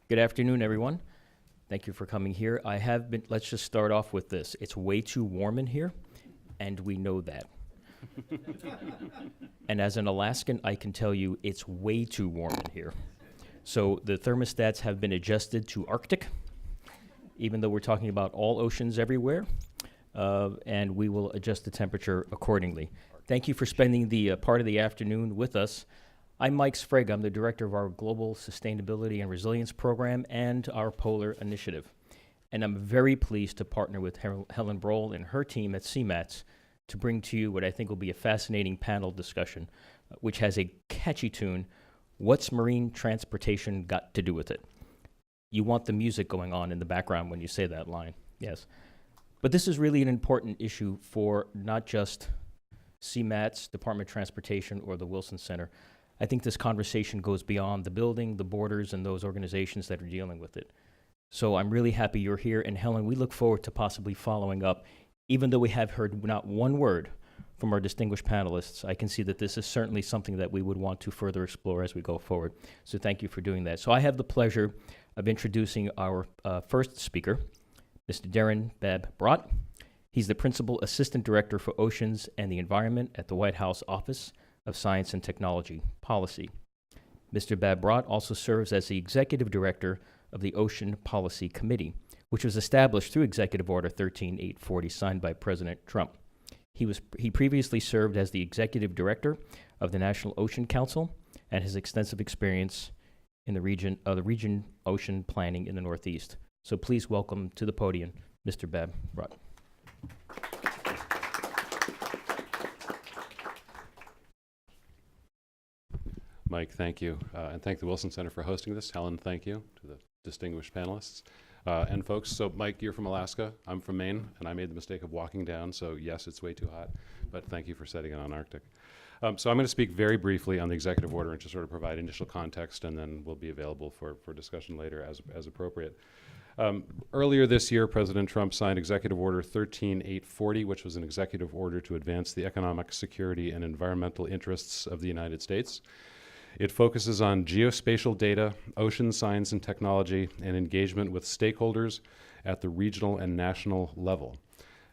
Good afternoon, everyone. Thank you for coming here. Let's just start off with this. It's way too warm in here, and we know that. And as an Alaskan, I can tell you it's way too warm in here. So the thermostats have been adjusted to Arctic, even though we're talking about all oceans everywhere, and we will adjust the temperature accordingly. Thank you for spending the part of the afternoon with us. I'm Mike Sprague. I'm the director of our Global Sustainability and Resilience Program and our Polar Initiative. And I'm very pleased to partner with Helen Brohl and her team at CMATS to bring to you what I think will be a fascinating panel discussion, which has a catchy tune, What's Marine Transportation Got to Do with It? You want the music going on in the background when you say that line, yes. But this is really an important issue for not just CMATS, Department of Transportation, or the Wilson Center. I think this conversation goes beyond the building, the borders, and those organizations that are dealing with it. So I'm really happy you're here. And Helen, we look forward to possibly following up. Even though we have heard not one word from our distinguished panelists, I can see that this is certainly something that we would want to further explore as we go forward. So thank you for doing that. So I have the pleasure of introducing our first speaker, Mr. Darren Bev Broughton. He's the Principal Assistant Director for Oceans and the Environment at the White House Office of Science and Technology Policy. Mr. Bev Broughton also serves as the Executive Director of the Ocean Policy Committee, which was established through Executive Order 13840 signed by President Trump. He previously served as the Executive Director of the National Ocean Council and has extensive experience in the region ocean planning in the Northeast. So please welcome to the podium Mr. Bev Broughton. Mike, thank you. And thank the Wilson Center for hosting this. Helen, thank you to the distinguished panelists. And folks, so Mike, you're from Alaska. I'm from Maine, and I made the mistake of walking down, so yes, it's way too hot, but thank you for setting it on Arctic. So I'm going to speak very briefly on the executive order and just sort of provide initial context, and then we'll be available for discussion later as appropriate. Earlier this year, President Trump signed Executive Order 13840, which was an executive order to advance the economic, security, and environmental interests of the United States. It focuses on geospatial data, ocean science and technology, and engagement with stakeholders at the regional and national level.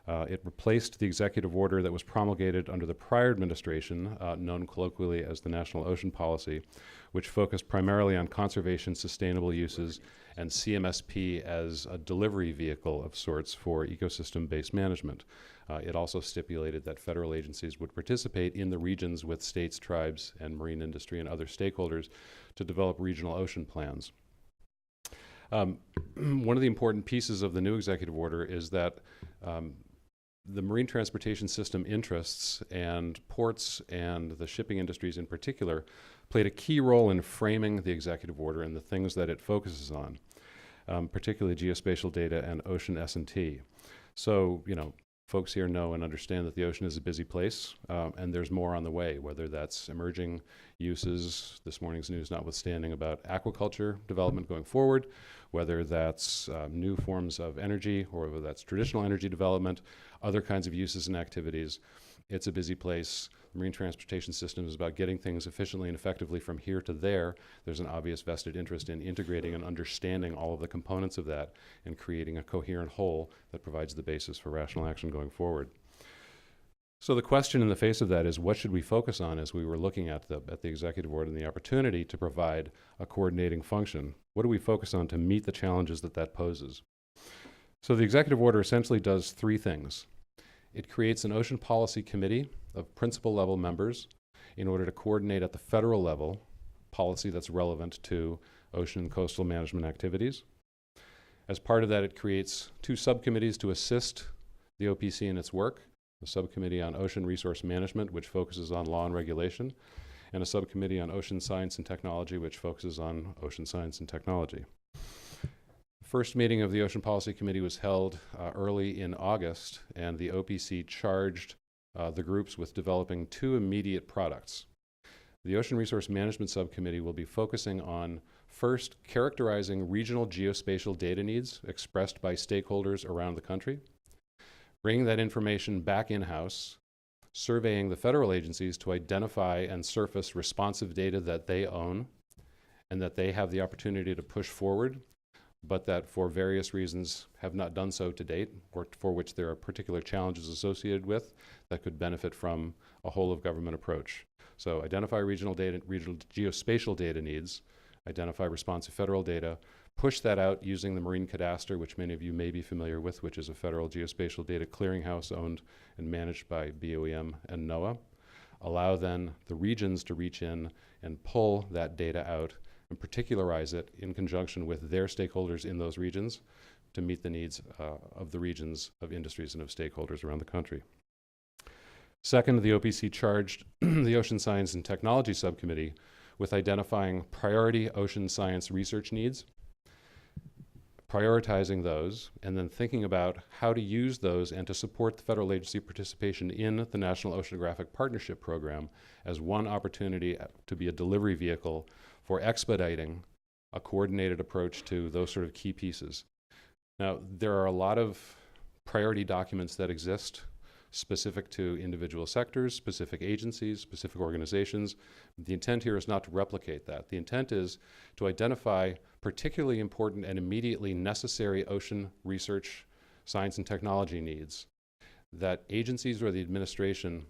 It replaced the executive order that was promulgated under the prior administration, known colloquially as the National Ocean Policy, which focused primarily on conservation, sustainable uses, and CMSP as a delivery vehicle of sorts for ecosystem-based management. It also stipulated that federal agencies would participate in the regions with states, tribes, and marine industry and other stakeholders to develop regional ocean plans. One of the important pieces of the new executive order is that the marine transportation system interests and ports and the shipping industries in particular played a key role in framing the executive order and the things that it focuses on, particularly geospatial data and ocean S&T. So, folks here know and understand that the ocean is a busy place, and there's more on the way, whether that's emerging uses, this morning's news notwithstanding, about aquaculture development going forward, whether that's new forms of energy, or whether that's traditional energy development, other kinds of uses and activities. It's a busy place. The marine transportation system is about getting things efficiently and effectively from here to there. There's an obvious vested interest in integrating and understanding all of the components of that and creating a coherent whole that provides the basis for rational action going forward. So the question in the face of that is, what should we focus on as we were looking at the executive order and the opportunity to provide a coordinating function? What do we focus on to meet the challenges that poses? So the executive order essentially does three things. It creates an ocean policy committee of principal level members in order to coordinate at the federal level policy that's relevant to ocean and coastal management activities. As part of that, it creates two subcommittees to assist the OPC in its work, a subcommittee on ocean resource management, which focuses on law and regulation, and a subcommittee on ocean science and technology, which focuses on ocean science and technology. The first meeting of the Ocean Policy Committee was held early in August, and the OPC charged the groups with developing two immediate products. The Ocean Resource Management Subcommittee will be focusing on, first, characterizing regional geospatial data needs expressed by stakeholders around the country, bringing that information back in-house, surveying the federal agencies to identify and surface responsive data that they own, and that they have the opportunity to push forward, but that for various reasons have not done so to date, or for which there are particular challenges associated with that could benefit from a whole of government approach. So identify regional geospatial data needs, identify responsive federal data, push that out using the Marine Cadastre, which many of you may be familiar with, which is a federal geospatial data clearinghouse owned and managed by BOEM and NOAA. Allow then the regions to reach in and pull that data out and particularize it in conjunction with their stakeholders in those regions to meet the needs of the regions, of industries, and of stakeholders around the country. Second, the OPC charged the Ocean Science and Technology Subcommittee with identifying priority ocean science research needs, prioritizing those, and then thinking about how to use those and to support the federal agency participation in the National Oceanographic Partnership Program as one opportunity to be a delivery vehicle for expediting a coordinated approach to those sort of key pieces. Now, there are a lot of priority documents that exist specific to individual sectors, specific agencies, specific organizations. The intent here is not to replicate that. The intent is to identify particularly important and immediately necessary ocean research, science, and technology needs that agencies or the administration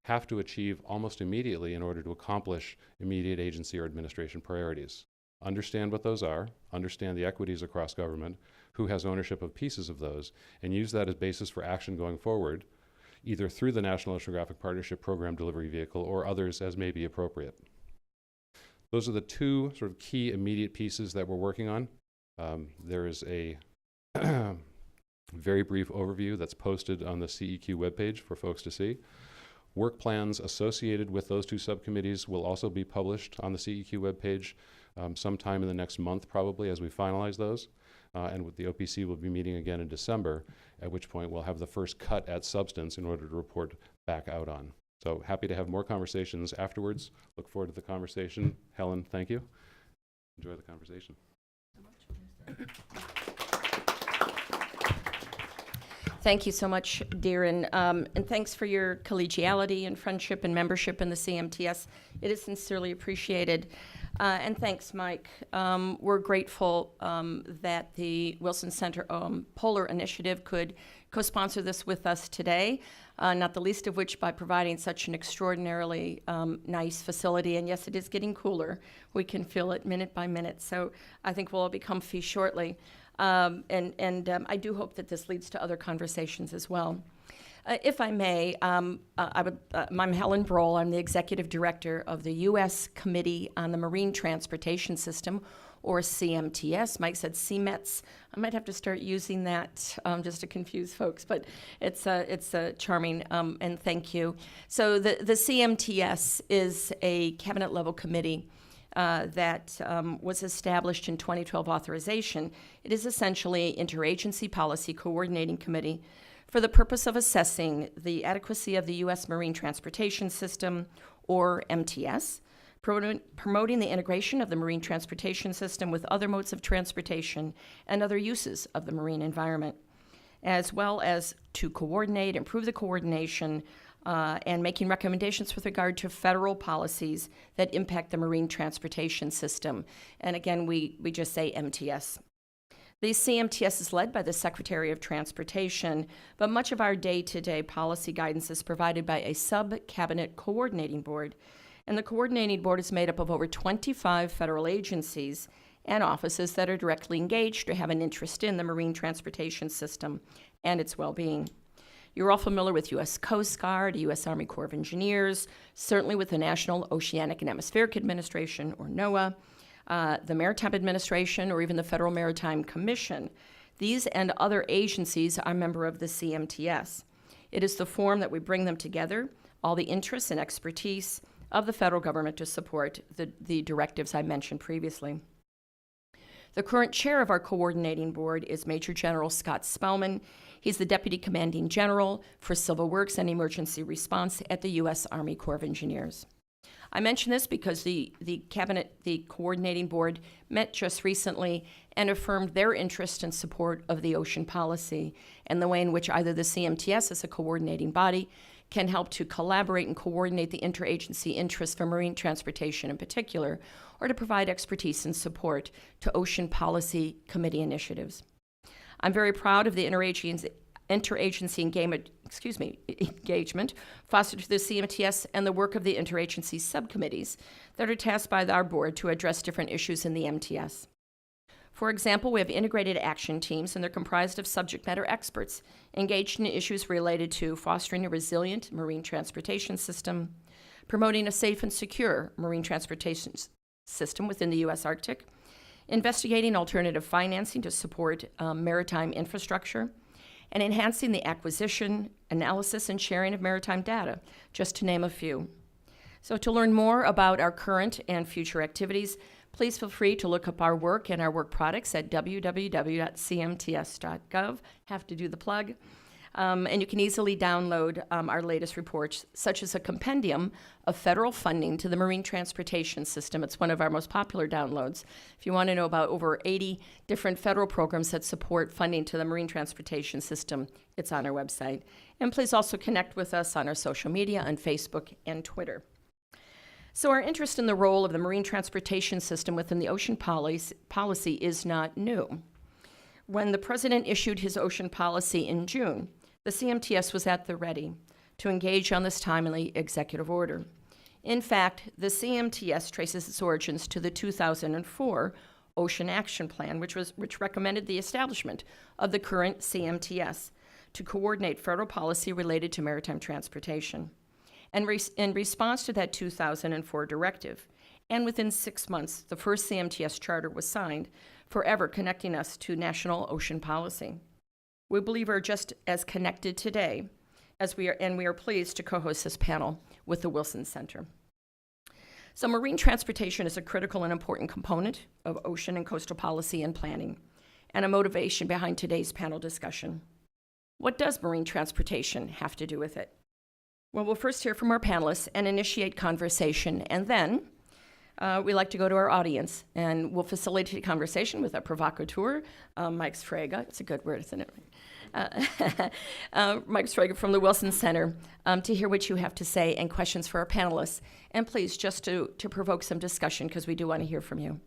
have to achieve almost immediately in order to accomplish immediate agency or administration priorities. Understand what those are, understand the equities across government, who has ownership of pieces of those, and use that as basis for action going forward, either through the National Oceanographic Partnership Program delivery vehicle or others as may be appropriate. Those are the two sort of key immediate pieces that we're working on. There is a very brief overview that's posted on the CEQ webpage for folks to see. Work plans associated with those two subcommittees will also be published on the CEQ webpage sometime in the next month, probably, as we finalize those. And with the OPC will be meeting again in December, at which point we'll have the first cut at substance in order to report back out on. So happy to have more conversations afterwards. Look forward to the conversation. Helen, thank you. Enjoy the conversation. Thank you so much, Darren, and thanks for your collegiality and friendship and membership in the CMTS. It is sincerely appreciated. And thanks, Mike. We're grateful that the Wilson Center Polar Initiative could co-sponsor this with us today, not the least of which by providing such an extraordinarily nice facility. And yes, it is getting cooler. We can feel it minute by minute. So I think we'll all be comfy shortly. I do hope that this leads to other conversations as well. If I may, I'm Helen Brohl. I'm the Executive Director of the U.S. Committee on the Marine Transportation System, or CMTS. Mike said CMETS. I might have to start using that just to confuse folks, but it's charming, and thank you. So the CMTS is a cabinet-level committee that was established in 2012 authorization. It is essentially an interagency policy coordinating committee for the purpose of assessing the adequacy of the U.S. Marine Transportation System, or MTS, promoting the integration of the marine transportation system with other modes of transportation and other uses of the marine environment, as well as to coordinate, improve the coordination, and making recommendations with regard to federal policies that impact the marine transportation system. And again, we just say MTS. The CMTS is led by the Secretary of Transportation, but much of our day-to-day policy guidance is provided by a sub-cabinet coordinating board. And the coordinating board is made up of over 25 federal agencies and offices that are directly engaged or have an interest in the marine transportation system and its well-being. You're all familiar with U.S. Coast Guard, U.S. Army Corps of Engineers, certainly with the National Oceanic and Atmospheric Administration, or NOAA, the Maritime Administration, or even the Federal Maritime Commission. These and other agencies are a member of the CMTS. It is the forum that we bring them together, all the interests and expertise of the federal government to support the directives I mentioned previously. The current chair of our coordinating board is Major General Scott Spellman. He's the Deputy Commanding General for Civil Works and Emergency Response at the U.S. Army Corps of Engineers. I mention this because the coordinating board met just recently and affirmed their interest and support of the ocean policy and the way in which either the CMTS as a coordinating body can help to collaborate and coordinate the interagency interests for marine transportation in particular, or to provide expertise and support to ocean policy committee initiatives. I'm very proud of the interagency engagement fostered through the CMTS and the work of the interagency subcommittees that are tasked by our board to address different issues in the MTS. For example, we have integrated action teams, and they're comprised of subject matter experts engaged in issues related to fostering a resilient marine transportation system, promoting a safe and secure marine transportation system within the U.S. Arctic, investigating alternative financing to support maritime infrastructure, and enhancing the acquisition, analysis, and sharing of maritime data, just to name a few. So to learn more about our current and future activities, please feel free to look up our work and our work products at www.cmts.gov. Have to do the plug. And you can easily download our latest reports, such as a compendium of federal funding to the marine transportation system. It's one of our most popular downloads. If you want to know about over 80 different federal programs that support funding to the marine transportation system, it's on our website. And please also connect with us on our social media on Facebook and Twitter. So our interest in the role of the marine transportation system within the ocean policy is not new. When the President issued his ocean policy in June, the CMTS was at the ready to engage on this timely executive order. In fact, the CMTS traces its origins to the 2004 Ocean Action Plan, which recommended the establishment of the current CMTS to coordinate federal policy related to maritime transportation. And in response to that 2004 directive, and within 6 months, the first CMTS charter was signed, forever connecting us to national ocean policy. We believe we're just as connected today as we are, and we are pleased to co-host this panel with the Wilson Center. So marine transportation is a critical and important component of ocean and coastal policy and planning, and a motivation behind today's panel discussion. What does marine transportation have to do with it? Well, we'll first hear from our panelists and initiate conversation, and then we like to go to our audience, and we'll facilitate conversation with a provocateur, Mike Sfraga. It's a good word, isn't it? Mike Sfraga from the Wilson Center, to hear what you have to say and questions for our panelists. And please, just to provoke some discussion, because we do want to hear from you.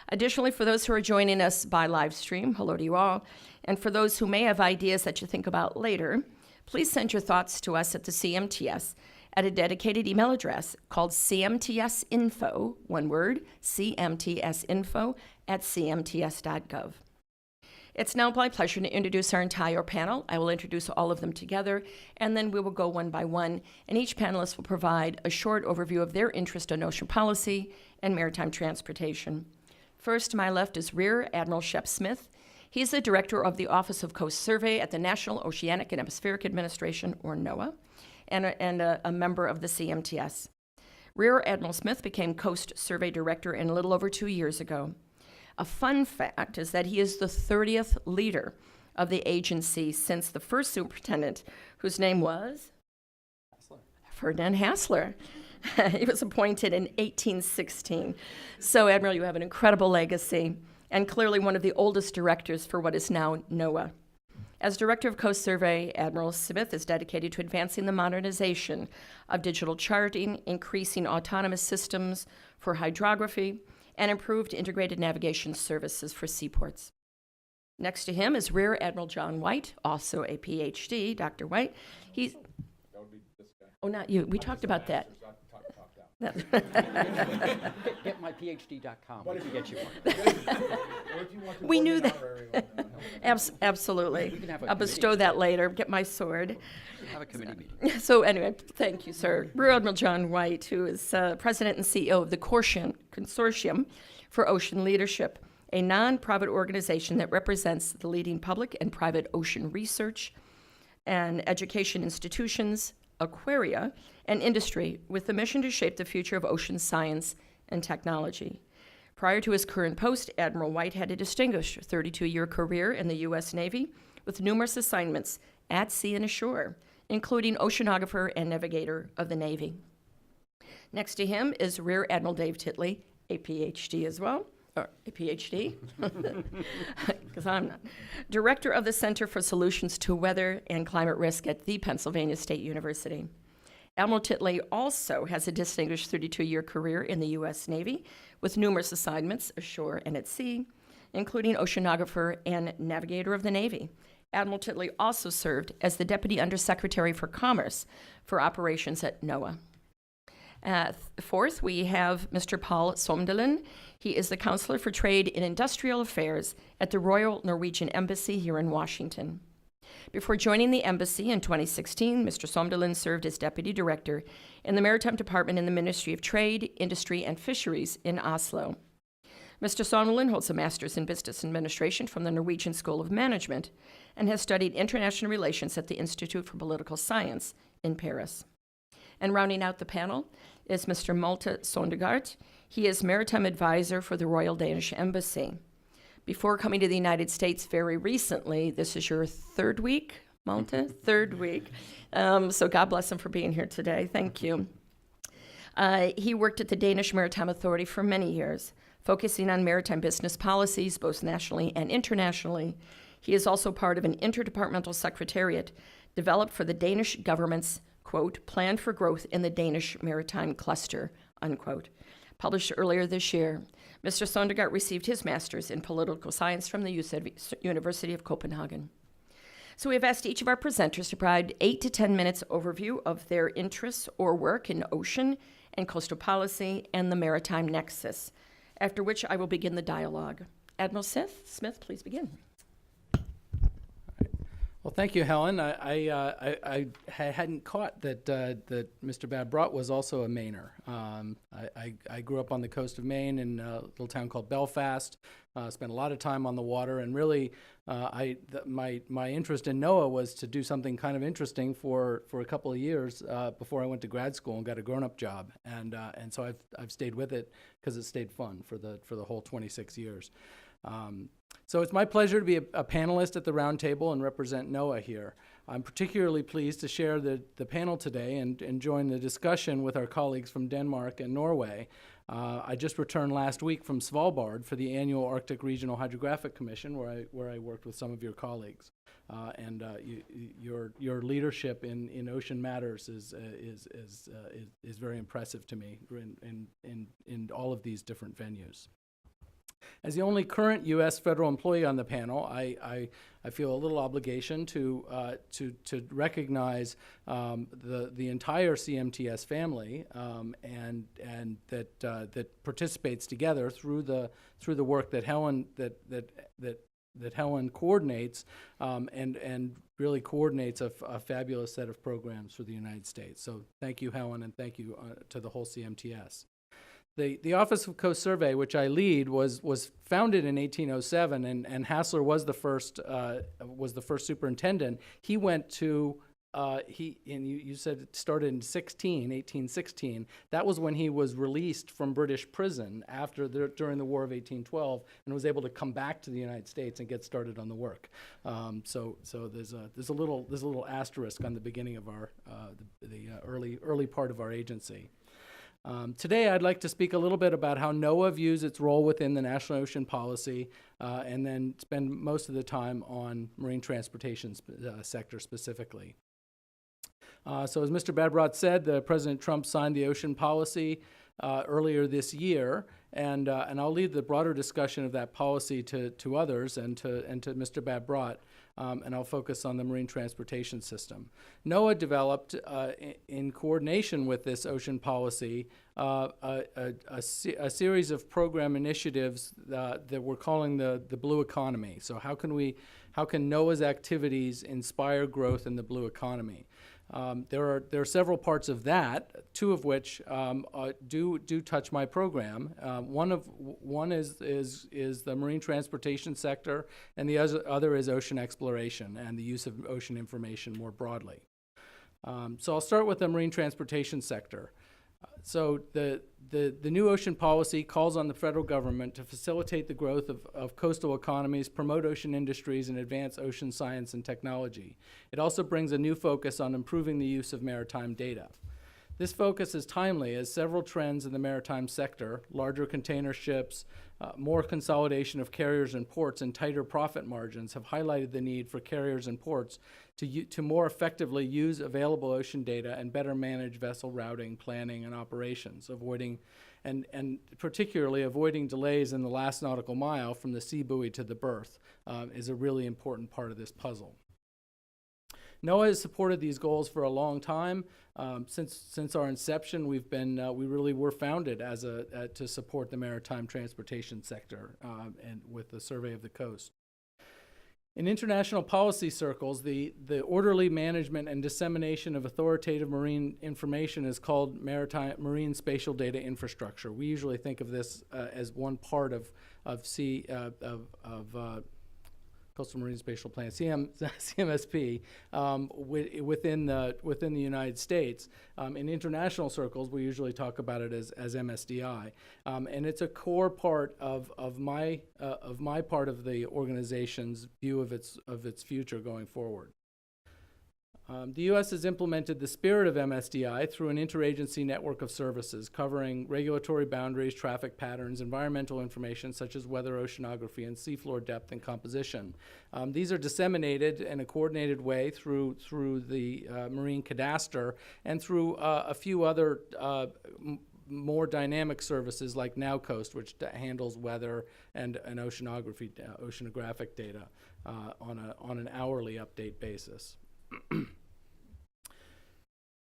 Additionally, for those who are joining us by live stream, hello to you all. And for those who may have ideas that you think about later, please send your thoughts to us at the CMTS at a dedicated email address called cmtsinfo, one word, cmtsinfo@cmts.gov. It's now my pleasure to introduce our entire panel. I will introduce all of them together, and then we will go one by one, and each panelist will provide a short overview of their interest in ocean policy and maritime transportation. First, to my left is Rear Admiral Shep Smith. He's the director of the Office of Coast Survey at the National Oceanic and Atmospheric Administration, or NOAA, and a member of the CMTS. Rear Admiral Smith became Coast Survey Director a little over 2 years ago. A fun fact is that he is the 30th leader of the agency since the first superintendent, whose name was Ferdinand Hassler. He was appointed in 1816. So, Admiral, you have an incredible legacy, and clearly one of the oldest directors for what is now NOAA. As Director of Coast Survey, Admiral Smith is dedicated to advancing the modernization of digital charting, increasing autonomous systems for hydrography, and improved integrated navigation services for seaports. Next to him is Rear Admiral John White, also a PhD, Dr. White. He's That would be this guy. Oh, not you. We talked about that. Get my PhD.com. What if you get you one? We knew that. Absolutely. We can have a I'll bestow that later. Get my sword. Have a committee meeting. So anyway, thank you, sir. Rear Admiral John White, who is President and CEO of the Consortium for Ocean Leadership, a non-profit organization that represents the leading public and private ocean research and education institutions, aquaria, and industry with the mission to shape the future of ocean science and technology. Prior to his current post, Admiral White had a distinguished 32-year career in the U.S. Navy with numerous assignments at sea and ashore, including oceanographer and navigator of the Navy. Next to him is Rear Admiral Dave Titli, a PhD as well, or a PhD, because I'm not, Director of the Center for Solutions to Weather and Climate Risk at the Pennsylvania State University. Admiral Titli also has a distinguished 32-year career in the U.S. Navy with numerous assignments ashore and at sea, including oceanographer and navigator of the Navy. Admiral Titli also served as the Deputy Undersecretary for Commerce for operations at NOAA. Fourth, we have Mr. Paul Somdalen. He is the Counselor for Trade and Industrial Affairs at the Royal Norwegian Embassy here in Washington. Before joining the embassy in 2016, Mr. Somdalen served as Deputy Director in the Maritime Department in the Ministry of Trade, Industry, and Fisheries in Oslo. Mr. Somdalen holds a Master's in Business Administration from the Norwegian School of Management and has studied international relations at the Institute for Political Science in Paris. And rounding out the panel is Mr. Malte Sondergaard. He is Maritime Advisor for the Royal Danish Embassy. Before coming to the United States very recently, this is your third week, Malte? Third week. So God bless him for being here today. Thank you. He worked at the Danish Maritime Authority for many years, focusing on maritime business policies, both nationally and internationally. He is also part of an interdepartmental secretariat developed for the Danish government's, quote, Plan for Growth in the Danish Maritime Cluster, unquote. Published earlier this year, Mr. Sondergaard received his master's in political science from the University of Copenhagen. So we have asked each of our presenters to provide 8 to 10 minutes overview of their interests or work in ocean and coastal policy and the maritime nexus, after which I will begin the dialogue. Admiral Smith, please begin. Well, thank you, Helen. I hadn't caught that Mr. Bev Broughton was also a Mainer. I grew up on the coast of Maine in a little town called Belfast. Spent a lot of time on the water, and really, my interest in NOAA was to do something kind of interesting for a couple of years before I went to grad school and got a grown-up job, and so I've stayed with it because it stayed fun for the whole 26 years. So it's my pleasure to be a panelist at the Roundtable and represent NOAA here. I'm particularly pleased to share the panel today and join the discussion with our colleagues from Denmark and Norway. I just returned last week from Svalbard for the annual Arctic Regional Hydrographic Commission, where I worked with some of your colleagues. Your leadership in ocean matters is very impressive to me in all of these different venues. As the only current U.S. federal employee on the panel, I feel a little obligation to recognize the entire CMTS family and that participates together through the work that Helen that Helen coordinates and really coordinates a fabulous set of programs for the United States. So thank you, Helen, and thank you to the whole CMTS. The Office of Coast Survey, which I lead, was founded in 1807, and Hassler was the first superintendent. He went to you said it started in 1816. That was when he was released from British prison during the War of 1812, and was able to come back to the United States and get started on the work. So there's a little asterisk on the beginning of our the early part of our agency. Today, I'd like to speak a little bit about how NOAA views its role within the National Ocean Policy, and then spend most of the time on marine transportation sector specifically. So as Mr. Bev Broughton said, President Trump signed the ocean policy earlier this year, and I'll leave the broader discussion of that policy to others and to Mr. Bev Broughton. And I'll focus on the marine transportation system. NOAA developed, in coordination with this ocean policy, a series of program initiatives that we're calling the blue economy. So how can NOAA's activities inspire growth in the blue economy? There are several parts of that, two of which do touch my program. One is the marine transportation sector, and the other is ocean exploration and the use of ocean information more broadly. So I'll start with the marine transportation sector. So the new ocean policy calls on the federal government to facilitate the growth of coastal economies, promote ocean industries, and advance ocean science and technology. It also brings a new focus on improving the use of maritime data. This focus is timely as several trends in the maritime sector, larger container ships, more consolidation of carriers and ports, and tighter profit margins have highlighted the need for carriers and ports to more effectively use available ocean data and better manage vessel routing, planning, and operations, avoiding and particularly avoiding delays in the last nautical mile from the sea buoy to the berth is a really important part of this puzzle. NOAA has supported these goals for a long time. Since our inception, we really were founded as to support the maritime transportation sector and with the Survey of the Coast. In international policy circles, the orderly management and dissemination of authoritative marine information is called marine spatial data infrastructure. We usually think of this as one part of Coastal Marine Spatial Plan, CMSP, within the United States. In international circles, we usually talk about it as MSDI, and it's a core part of my part of the organization's view of its future going forward. The U.S. has implemented the spirit of MSDI through an interagency network of services covering regulatory boundaries, traffic patterns, environmental information such as weather, oceanography, and seafloor depth and composition. These are disseminated in a coordinated way through the Marine Cadastre and through a few other more dynamic services like NowCoast, which handles weather and oceanographic data on an hourly update basis.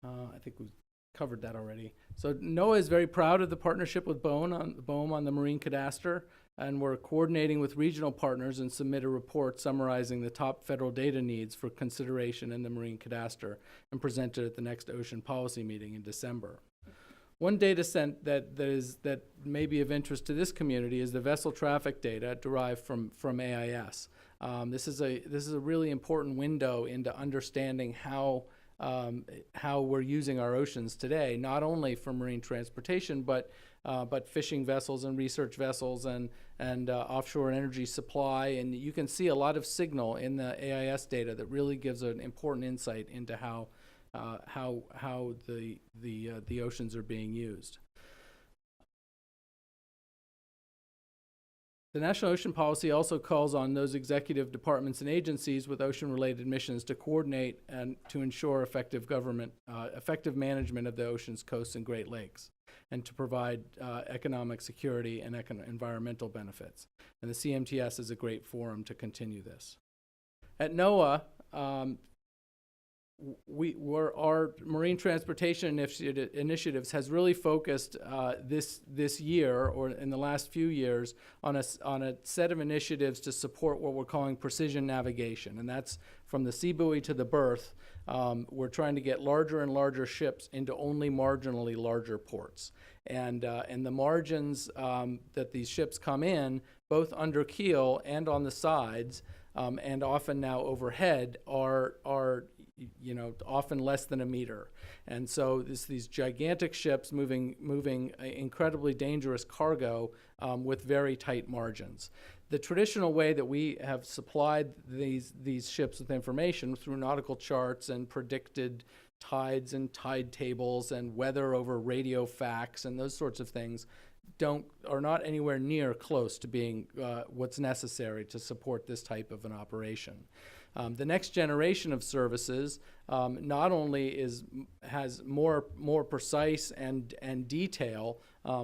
I think we've covered that already. So NOAA is very proud of the partnership with BOEM on the Marine Cadastre, and we're coordinating with regional partners and submit a report summarizing the top federal data needs for consideration in the Marine Cadastre and present it at the next Ocean Policy meeting in December. One data set that may be of interest to this community is the vessel traffic data derived from AIS. This is a really important window into understanding how we're using our oceans today, not only for marine transportation, but fishing vessels and research vessels and offshore energy supply. And you can see a lot of signal in the AIS data that really gives an important insight into how the oceans are being used. The National Ocean Policy also calls on those executive departments and agencies with ocean-related missions to coordinate and to ensure effective management of the oceans, coasts, and Great Lakes, and to provide economic security and environmental benefits. And the CMTS is a great forum to continue this. At NOAA, our marine transportation initiatives has really focused this year, or in the last few years, on a set of initiatives to support what we're calling precision navigation, and that's from the sea buoy to the berth. We're trying to get larger and larger ships into only marginally larger ports, and the margins that these ships come in, both under keel and on the sides, and often now overhead, are often less than a meter. And so these gigantic ships moving incredibly dangerous cargo with very tight margins. The traditional way that we have supplied these ships with information through nautical charts and predicted tides and tide tables and weather over radio fax and those sorts of things are not anywhere near close to being what's necessary to support this type of an operation. The next generation of services not only has more precise and detail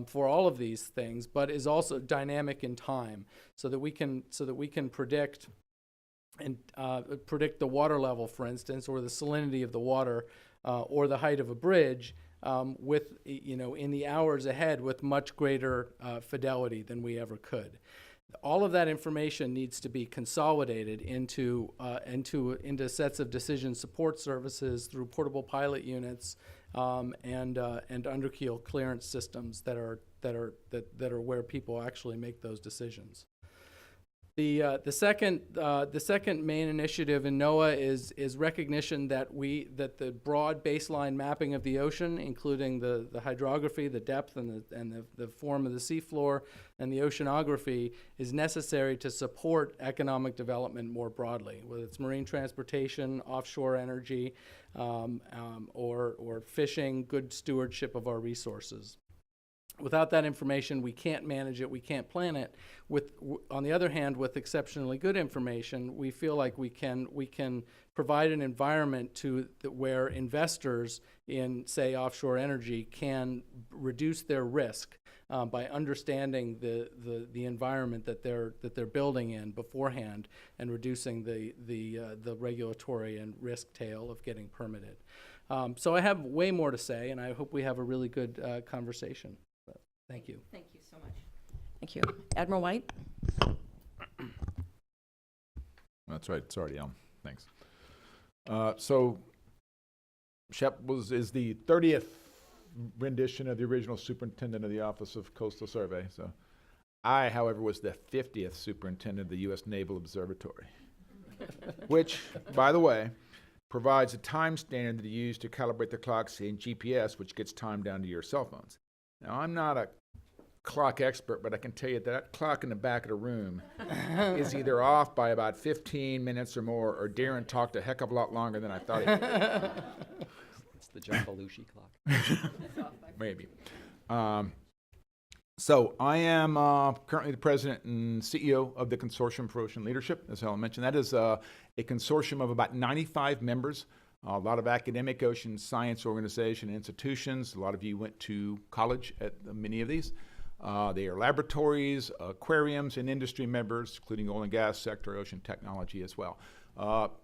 for all of these things, but is also dynamic in time, so that we can predict the water level, for instance, or the salinity of the water, or the height of a bridge, in the hours ahead with much greater fidelity than we ever could. All of that information needs to be consolidated into sets of decision support services through portable pilot units and underkeel clearance systems that are where people actually make those decisions. The second main initiative in NOAA is recognition that the broad baseline mapping of the ocean, including the hydrography, the depth, and the form of the seafloor, and the oceanography, is necessary to support economic development more broadly, whether it's marine transportation, offshore energy, or fishing, good stewardship of our resources. Without that information, we can't manage it, we can't plan it. On the other hand, with exceptionally good information, we feel like we can provide an environment where investors in, say, offshore energy can reduce their risk by understanding the environment that they're building in beforehand, and reducing the regulatory and risk tail of getting permitted. So I have way more to say, and I hope we have a really good conversation. Thank you. Thank you so much. Thank you. Admiral White? That's right. It's already on. Thanks. So Shep is the 30th rendition of the original superintendent of the Office of Coastal Survey. So I, however, was the 50th superintendent of the U.S. Naval Observatory, which, by the way, provides a time standard that you use to calibrate the clocks in GPS, which gets timed down to your cell phones. Now, I'm not a clock expert, but I can tell you that clock in the back of the room is either off by about 15 minutes or more, or Darren talked a heck of a lot longer than I thought he would. It's the John Belushi clock. Maybe. So I am currently the president and CEO of the Consortium for Ocean Leadership, as Helen mentioned. That is a consortium of about 95 members. A lot of academic ocean science organization institutions. A lot of you went to college at many of these. They are laboratories, aquariums, and industry members, including oil and gas sector, ocean technology as well.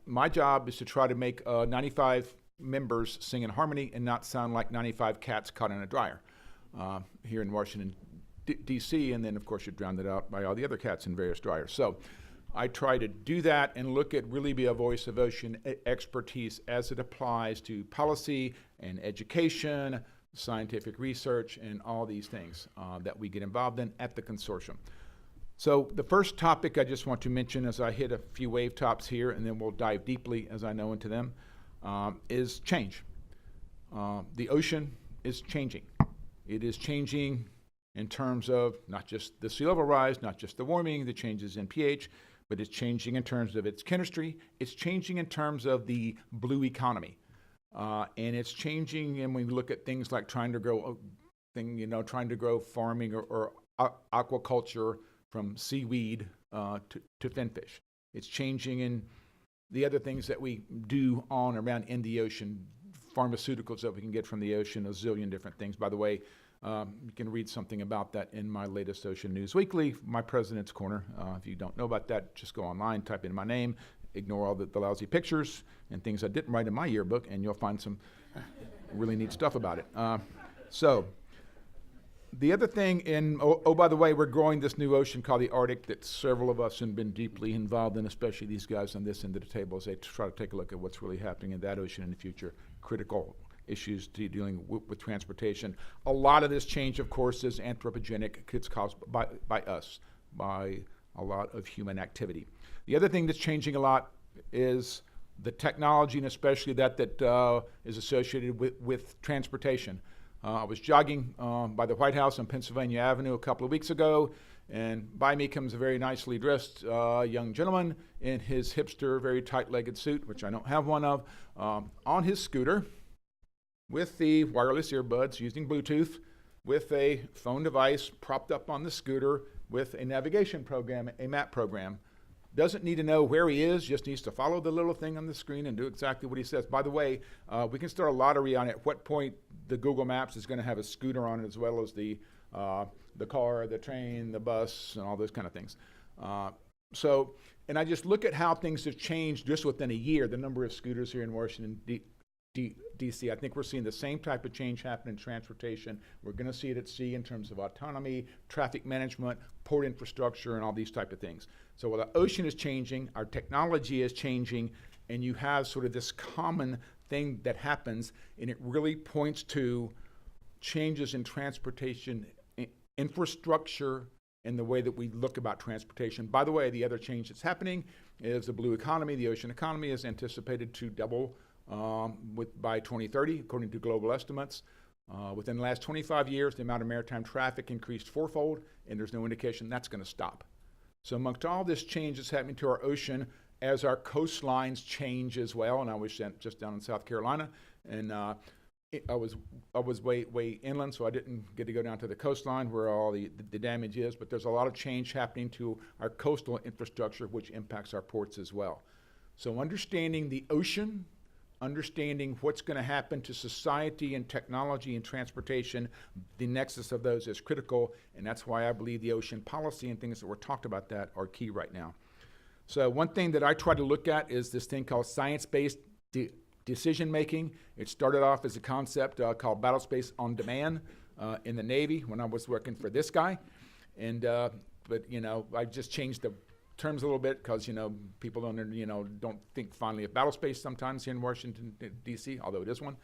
My job is to try to make 95 members sing in harmony and not sound like 95 cats caught in a dryer here in Washington, D.C., and then, of course, you're drowned out by all the other cats in various dryers. So I try to do that and really be a voice of ocean expertise as it applies to policy and education, scientific research, and all these things that we get involved in at the consortium. So the first topic I just want to mention, as I hit a few wave tops here, and then we'll dive deeply as I know into them, is change. The ocean is changing. It is changing in terms of not just the sea level rise, not just the warming, the changes in pH, but it's changing in terms of its chemistry. It's changing in terms of the blue economy. And it's changing, and when we look at things like trying to grow farming or aquaculture from seaweed to finfish. It's changing in the other things that we do on and around in the ocean, pharmaceuticals that we can get from the ocean, a zillion different things. By the way, you can read something about that in my latest Ocean News Weekly, my President's Corner. If you don't know about that, just go online, type in my name, ignore all the lousy pictures and things I didn't write in my yearbook, and you'll find some really neat stuff about it. So the other thing by the way, we're growing this new ocean called the Arctic that several of us have been deeply involved in, especially these guys on this end of the table, as they try to take a look at what's really happening in that ocean in the future, critical issues dealing with transportation. A lot of this change, of course, is anthropogenic. It's caused by us, by a lot of human activity. The other thing that's changing a lot is the technology, and especially that is associated with transportation. I was jogging by the White House on Pennsylvania Avenue a couple of weeks ago, and by me comes a very nicely dressed young gentleman in his hipster, very tight-legged suit, which I don't have one of, on his scooter, with the wireless earbuds using Bluetooth, with a phone device propped up on the scooter with a navigation program, a map program. Doesn't need to know where he is, just needs to follow the little thing on the screen and do exactly what he says. By the way, we can start a lottery on at what point the Google Maps is going to have a scooter on it, as well as the car, the train, the bus, and all those kind of things. And I just look at how things have changed just within a year, the number of scooters here in Washington, D.C. I think we're seeing the same type of change happen in transportation. We're going to see it at sea in terms of autonomy, traffic management, port infrastructure, and all these type of things. So while the ocean is changing, our technology is changing, and you have sort of this common thing that happens, and it really points to changes in transportation infrastructure in the way that we look about transportation. By the way, the other change that's happening is the blue economy. The ocean economy is anticipated to double by 2030, according to global estimates. Within the last 25 years, the amount of maritime traffic increased fourfold, and there's no indication that's going to stop. So amongst all this change that's happening to our ocean, as our coastlines change as well, and I was just down in South Carolina, and I was way inland, so I didn't get to go down to the coastline where all the damage is, but there's a lot of change happening to our coastal infrastructure, which impacts our ports as well. So understanding the ocean, understanding what's going to happen to society and technology and transportation, the nexus of those is critical, and that's why I believe the ocean policy and things that were talked about that are key right now. So one thing that I try to look at is this thing called science-based decision making. It started off as a concept called battle space on demand in the Navy when I was working for this guy, and but you know, I just changed the terms a little bit because people don't think finally of battle space sometimes here in Washington D.C., although it is one.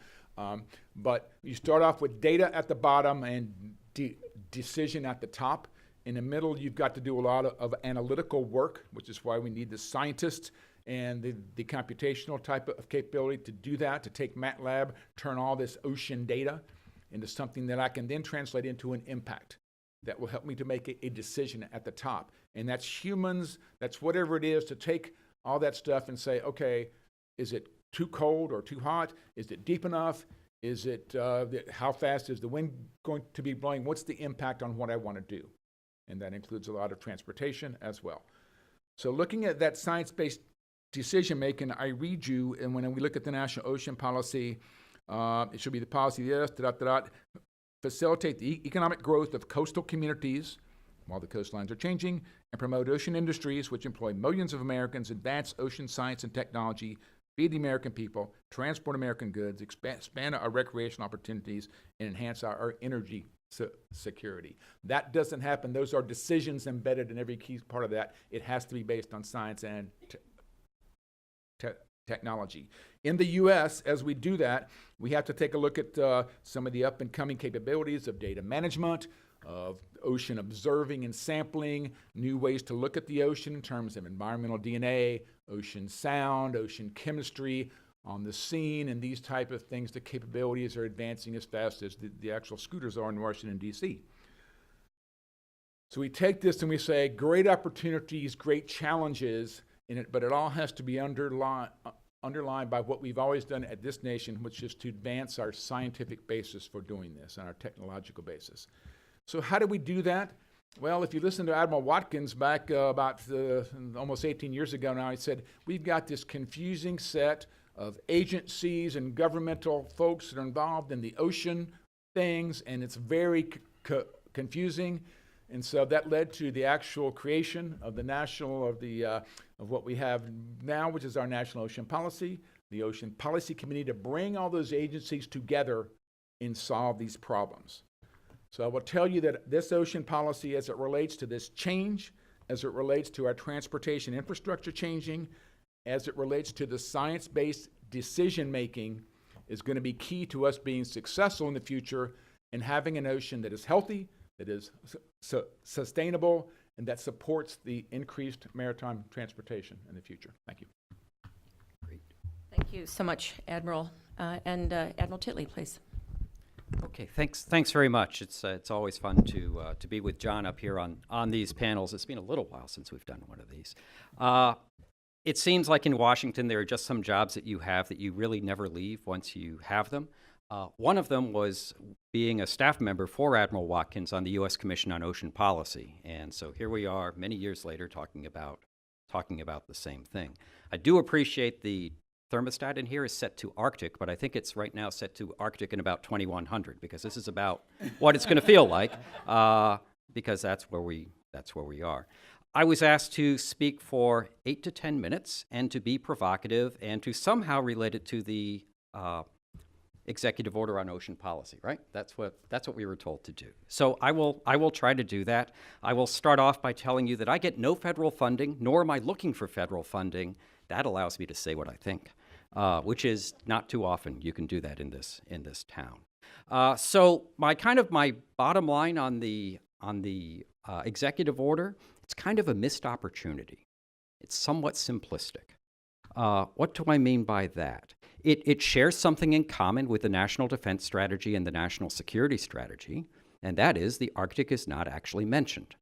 But you start off with data at the bottom and decision at the top. In the middle, you've got to do a lot of analytical work, which is why we need the scientists and the computational type of capability to do that, to take MATLAB, turn all this ocean data into something that I can then translate into an impact that will help me to make a decision at the top. And that's humans, that's whatever it is, to take all that stuff and say, okay, is it too cold or too hot? Is it deep enough? Is it, how fast is the wind going to be blowing? What's the impact on what I want to do? And that includes a lot of transportation as well. So looking at that science-based decision making, I read you, and when we look at the National Ocean Policy, it should be the policy, yes, facilitate the economic growth of coastal communities while the coastlines are changing, and promote ocean industries which employ millions of Americans, advance ocean science and technology, feed the American people, transport American goods, expand our recreational opportunities, and enhance our energy security. That doesn't happen. Those are decisions embedded in every key part of that. It has to be based on science and technology. In the U.S., as we do that, we have to take a look at some of the up-and-coming capabilities of data management, of ocean observing and sampling, new ways to look at the ocean in terms of environmental DNA, ocean sound, ocean chemistry on the scene, and these type of things. The capabilities are advancing as fast as the actual scooters are in Washington, D.C. So we take this and we say, great opportunities, great challenges in it, but it all has to be underlined by what we've always done at this nation, which is to advance our scientific basis for doing this and our technological basis. So how do we do that? Well, if you listen to Admiral Watkins back about almost 18 years ago now, he said, we've got this confusing set of agencies and governmental folks that are involved in the ocean things, and it's very confusing. And so that led to the actual creation of of what we have now, which is our National Ocean Policy, the Ocean Policy Committee, to bring all those agencies together and solve these problems. So I will tell you that this ocean policy, as it relates to this change, as it relates to our transportation infrastructure changing, as it relates to the science-based decision-making, is going to be key to us being successful in the future and having an ocean that is healthy, that is sustainable, and that supports the increased maritime transportation in the future. Thank you. Great. Thank you so much, Admiral. And Admiral Titli, please. Okay, thanks very much. It's always fun to be with John up here on these panels. It's been a little while since we've done one of these. It seems like in Washington there are just some jobs that you have that you really never leave once you have them. One of them was being a staff member for Admiral Watkins on the U.S. Commission on Ocean Policy, and so here we are many years later talking about the same thing. I do appreciate the thermostat in here is set to Arctic, but I think it's right now set to Arctic in about 2100, because this is about what it's going to feel like, because that's where we are. I was asked to speak for 8 to 10 minutes and to be provocative and to somehow relate it to the executive order on ocean policy, right? That's what we were told to do. So I will try to do that. I will start off by telling you that I get no federal funding, nor am I looking for federal funding. That allows me to say what I think, which is not too often you can do that in this town. So my bottom line on the executive order, it's kind of a missed opportunity. It's somewhat simplistic. What do I mean by that? It shares something in common with the National Defense Strategy and the National Security Strategy, and that is the Arctic is not actually mentioned.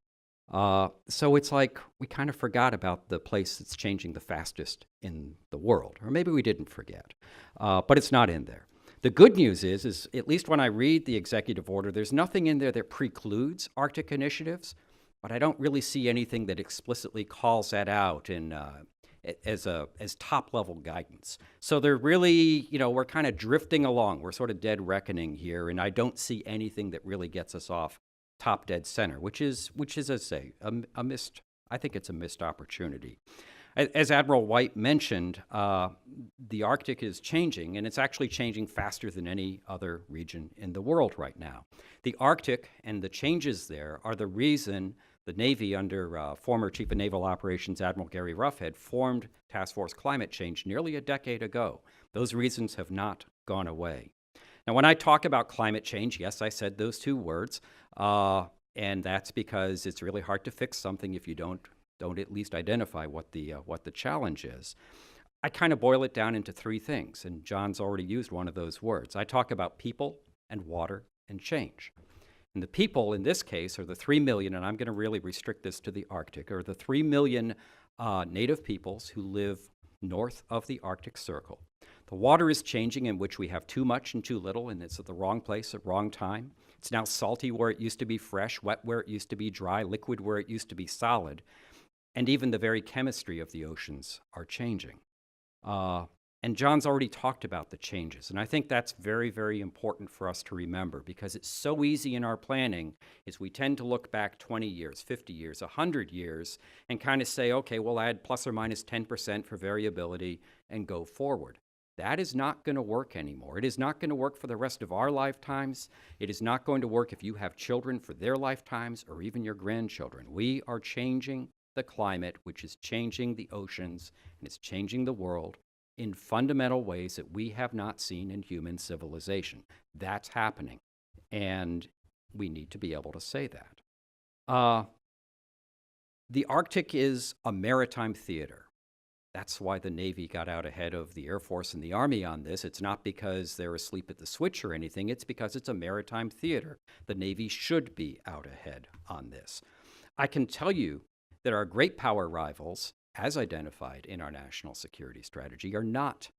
So it's like we kind of forgot about the place that's changing the fastest in the world, or maybe we didn't forget, but it's not in there. The good news is at least when I read the executive order, there's nothing in there that precludes Arctic initiatives, but I don't really see anything that explicitly calls that out in as top-level guidance. So they're really, we're kind of drifting along. We're sort of dead reckoning here, and I don't see anything that really gets us off top dead center, which is, as I say, I think it's a missed opportunity. As Admiral White mentioned, the Arctic is changing, and it's actually changing faster than any other region in the world right now. The Arctic and the changes there are the reason the Navy, under former Chief of Naval Operations Admiral Gary Ruffhead, formed Task Force Climate Change nearly a decade ago. Those reasons have not gone away. Now, when I talk about climate change, yes, I said those two words, and that's because it's really hard to fix something if you don't at least identify what the challenge is. I kind of boil it down into three things, and John's already used one of those words. I talk about people and water and change. And the people in this case are the 3 million, and I'm going to really restrict this to the Arctic, are the 3 million native peoples who live north of the Arctic Circle. The water is changing, in which we have too much and too little, and it's at the wrong place at wrong time. It's now salty where it used to be fresh, wet where it used to be dry, liquid where it used to be solid. And even the very chemistry of the oceans are changing. And John's already talked about the changes, and I think that's very, very important for us to remember, because it's so easy in our planning is we tend to look back 20 years, 50 years, 100 years, and kind of say, okay, we'll add plus or minus 10% for variability and go forward. That is not going to work anymore. It is not going to work for the rest of our lifetimes. It is not going to work if you have children for their lifetimes or even your grandchildren. We are changing the climate, which is changing the oceans, and it's changing the world in fundamental ways that we have not seen in human civilization. That's happening, and we need to be able to say that. The Arctic is a maritime theater. That's why the Navy got out ahead of the Air Force and the Army on this. It's not because they're asleep at the switch or anything. It's because it's a maritime theater. The Navy should be out ahead on this. I can tell you that our great power rivals, as identified in our national security strategy, are not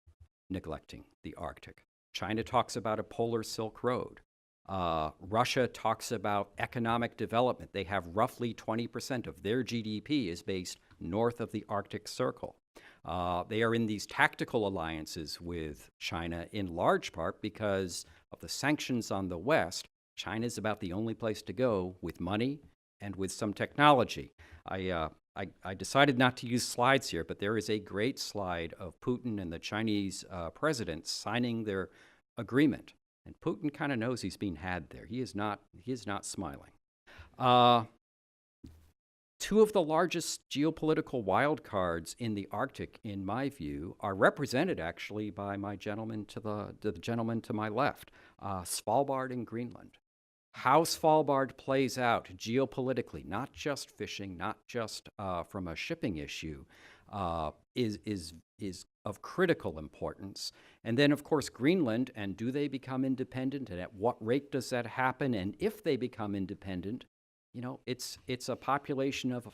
neglecting the Arctic. China talks about a polar Silk Road. Russia talks about economic development. They have roughly 20% of their GDP is based north of the Arctic Circle. They are in these tactical alliances with China in large part because of the sanctions on the West. China is about the only place to go with money and with some technology. I decided not to use slides here, but there is a great slide of Putin and the Chinese president signing their agreement. And Putin kind of knows he's being had there. He is not smiling. Two of the largest geopolitical wild cards in the Arctic, in my view, are represented actually by the gentleman to my left, Svalbard and Greenland. How Svalbard plays out geopolitically, not just fishing, not just from a shipping issue, is of critical importance. And then, of course, Greenland, and do they become independent, and at what rate does that happen? And if they become independent, it's a population of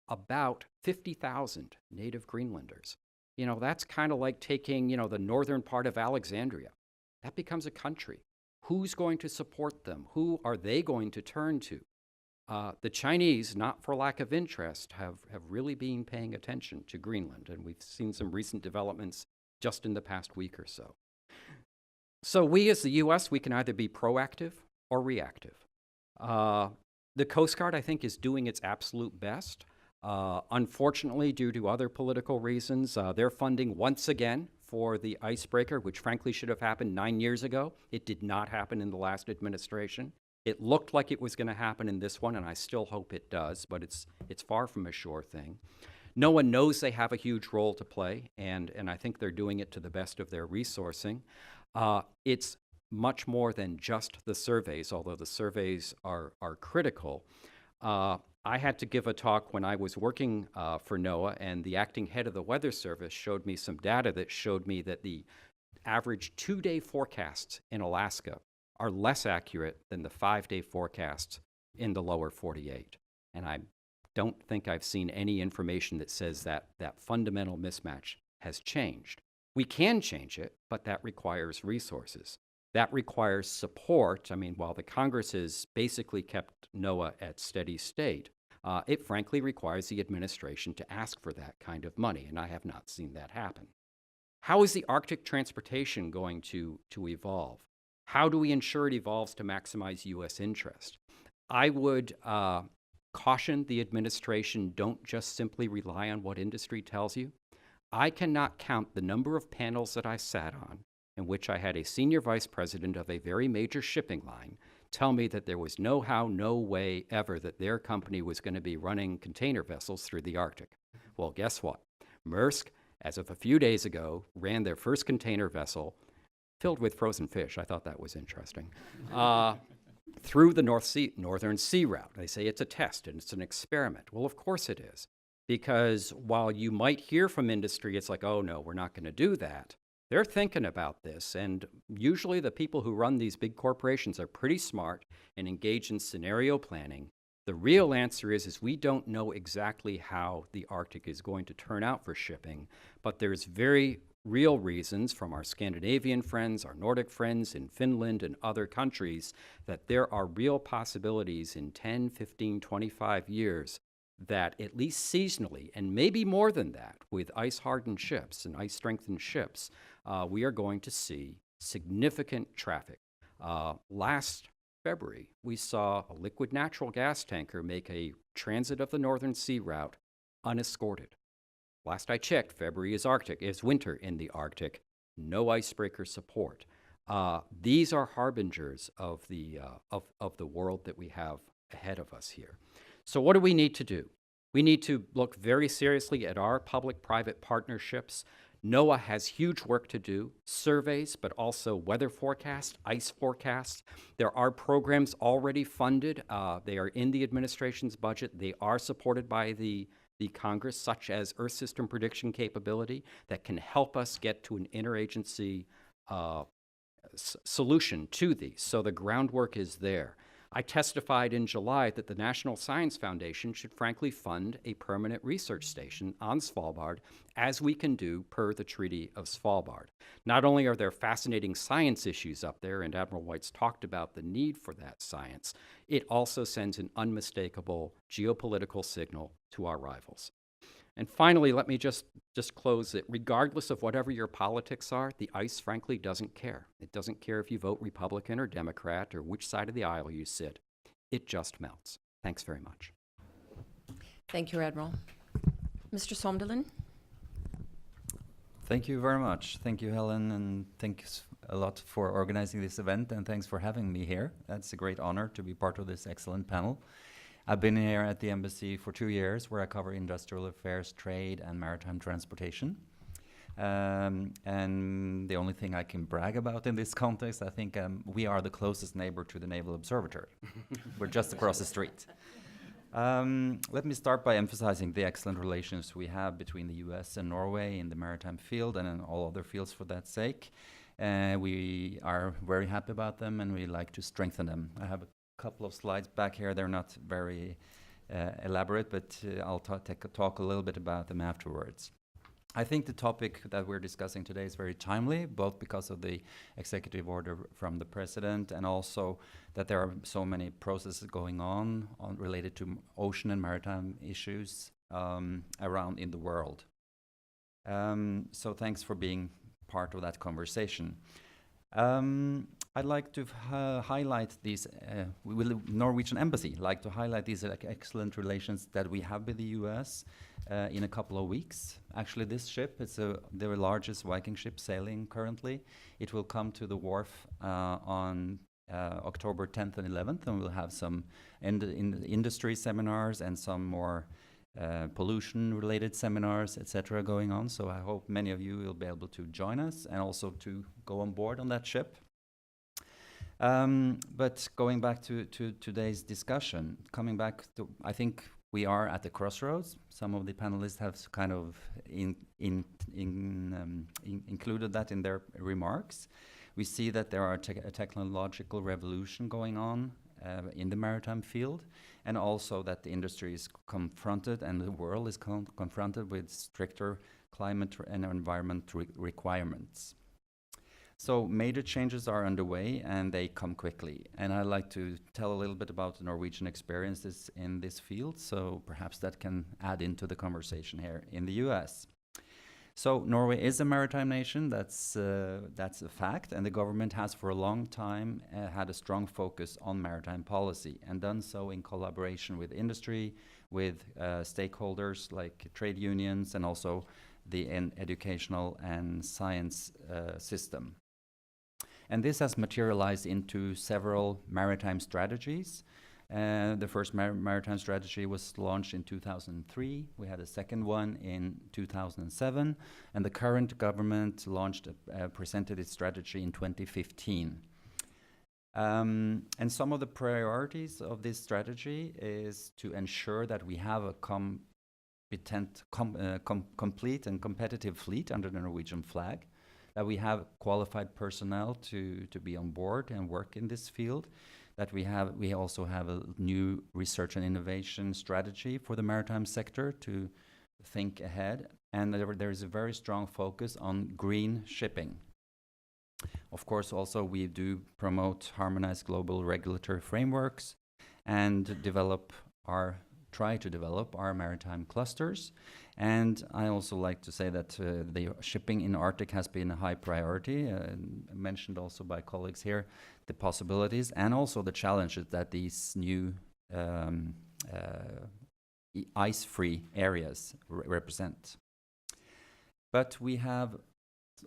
about 50,000 native Greenlanders. That's kind of like taking, the northern part of Alexandria. That becomes a country. Who's going to support them? Who are they going to turn to? The Chinese, not for lack of interest, have really been paying attention to Greenland, and we've seen some recent developments just in the past week or so. So we as the U.S., we can either be proactive or reactive. The Coast Guard, I think, is doing its absolute best. Unfortunately, due to other political reasons, they're funding once again for the icebreaker, which frankly should have happened 9 years ago. It did not happen in the last administration. It looked like it was going to happen in this one, and I still hope it does, but it's far from a sure thing. No one knows they have a huge role to play, and I think they're doing it to the best of their resourcing. It's much more than just the surveys, although the surveys are critical. I had to give a talk when I was working for NOAA, and the acting head of the Weather Service showed me some data that showed me that the average 2-day forecasts in Alaska are less accurate than the 5-day forecasts in the lower 48. And I don't think I've seen any information that says that that fundamental mismatch has changed. We can change it, but that requires resources. That requires support. I mean, while the Congress has basically kept NOAA at steady state, it frankly requires the administration to ask for that kind of money, and I have not seen that happen. How is the Arctic transportation going to evolve? How do we ensure it evolves to maximize U.S. interest? I would caution the administration, don't just simply rely on what industry tells you. I cannot count the number of panels that I sat on in which I had a senior vice president of a very major shipping line tell me that there was no how, no way ever that their company was going to be running container vessels through the Arctic. Well, guess what? Maersk, as of a few days ago, ran their first container vessel filled with frozen fish. I thought that was interesting. Through the Northern Sea route. They say it's a test and it's an experiment. Well, of course it is. Because while you might hear from industry, it's like, oh no, we're not going to do that. They're thinking about this, and usually the people who run these big corporations are pretty smart and engage in scenario planning. The real answer is we don't know exactly how the Arctic is going to turn out for shipping, but there's very real reasons from our Scandinavian friends, our Nordic friends in Finland and other countries that there are real possibilities in 10, 15, 25 years that at least seasonally, and maybe more than that, with ice-hardened ships and ice-strengthened ships, we are going to see significant traffic. Last February, we saw a liquid natural gas tanker make a transit of the Northern Sea route unescorted. Last I checked, February is winter in the Arctic, no icebreaker support. These are harbingers of the world that we have ahead of us here. So what do we need to do? We need to look very seriously at our public-private partnerships. NOAA has huge work to do, surveys, but also weather forecasts, ice forecasts. There are programs already funded. They are in the administration's budget. They are supported by the Congress, such as Earth System Prediction Capability, that can help us get to an interagency solution to these. So the groundwork is there. I testified in July that the National Science Foundation should frankly fund a permanent research station on Svalbard, as we can do per the Treaty of Svalbard. Not only are there fascinating science issues up there, and Admiral White's talked about the need for that science, it also sends an unmistakable geopolitical signal to our rivals. And finally, let me just close it. Regardless of whatever your politics are, the ice frankly doesn't care. It doesn't care if you vote Republican or Democrat or which side of the aisle you sit. It just melts. Thanks very much. Thank you, Admiral. Mr. Somdalen? Thank you very much. Thank you, Helen, and thanks a lot for organizing this event, and thanks for having me here. That's a great honor to be part of this excellent panel. I've been here at the embassy for 2 years, where I cover industrial affairs, trade, and maritime transportation. And the only thing I can brag about in this context, I think we are the closest neighbor to the Naval Observatory. We're just across the street. Let me start by emphasizing the excellent relations we have between the US and Norway in the maritime field and in all other fields for that sake. We are very happy about them, and we like to strengthen them. I have a couple of slides back here. They're not very elaborate, but I'll talk a little bit about them afterwards. I think the topic that we're discussing today is very timely, both because of the executive order from the president and also that there are so many processes going on related to ocean and maritime issues around in the world. So thanks for being part of that conversation. I'd like to highlight these, Norwegian Embassy like to highlight these excellent relations that we have with the US in a couple of weeks. Actually, this ship, it's the largest Viking ship sailing currently. It will come to the wharf on October 10th and 11th, and we'll have some industry seminars and some more pollution-related seminars, etc. going on. So I hope many of you will be able to join us and also to go on board on that ship. But going back to today's discussion, coming back to, I think we are at the crossroads. Some of the panelists have kind of included that in their remarks. We see that there are a technological revolution going on in the maritime field, and also that the industry is confronted and the world is confronted with stricter climate and environment requirements. So major changes are underway and they come quickly. And I'd like to tell a little bit about the Norwegian experiences in this field, so perhaps that can add into the conversation here in the US. So Norway is a maritime nation, that's a fact, and the government has for a long time had a strong focus on maritime policy and done so in collaboration with industry, with stakeholders like trade unions, and also the educational and science system. And this has materialized into several maritime strategies. The first maritime strategy was launched in 2003. We had a second one in 2007, and the current government presented its strategy in 2015. And some of the priorities of this strategy is to ensure that we have a complete and competitive fleet under the Norwegian flag, that we have qualified personnel to be on board and work in this field, that we also have a new research and innovation strategy for the maritime sector to think ahead, and there is a very strong focus on green shipping. Of course, also we do promote harmonized global regulatory frameworks and try to develop our maritime clusters. And I also like to say that the shipping in Arctic has been a high priority, mentioned also by colleagues here, the possibilities and also the challenges that these new ice-free areas represent. But we have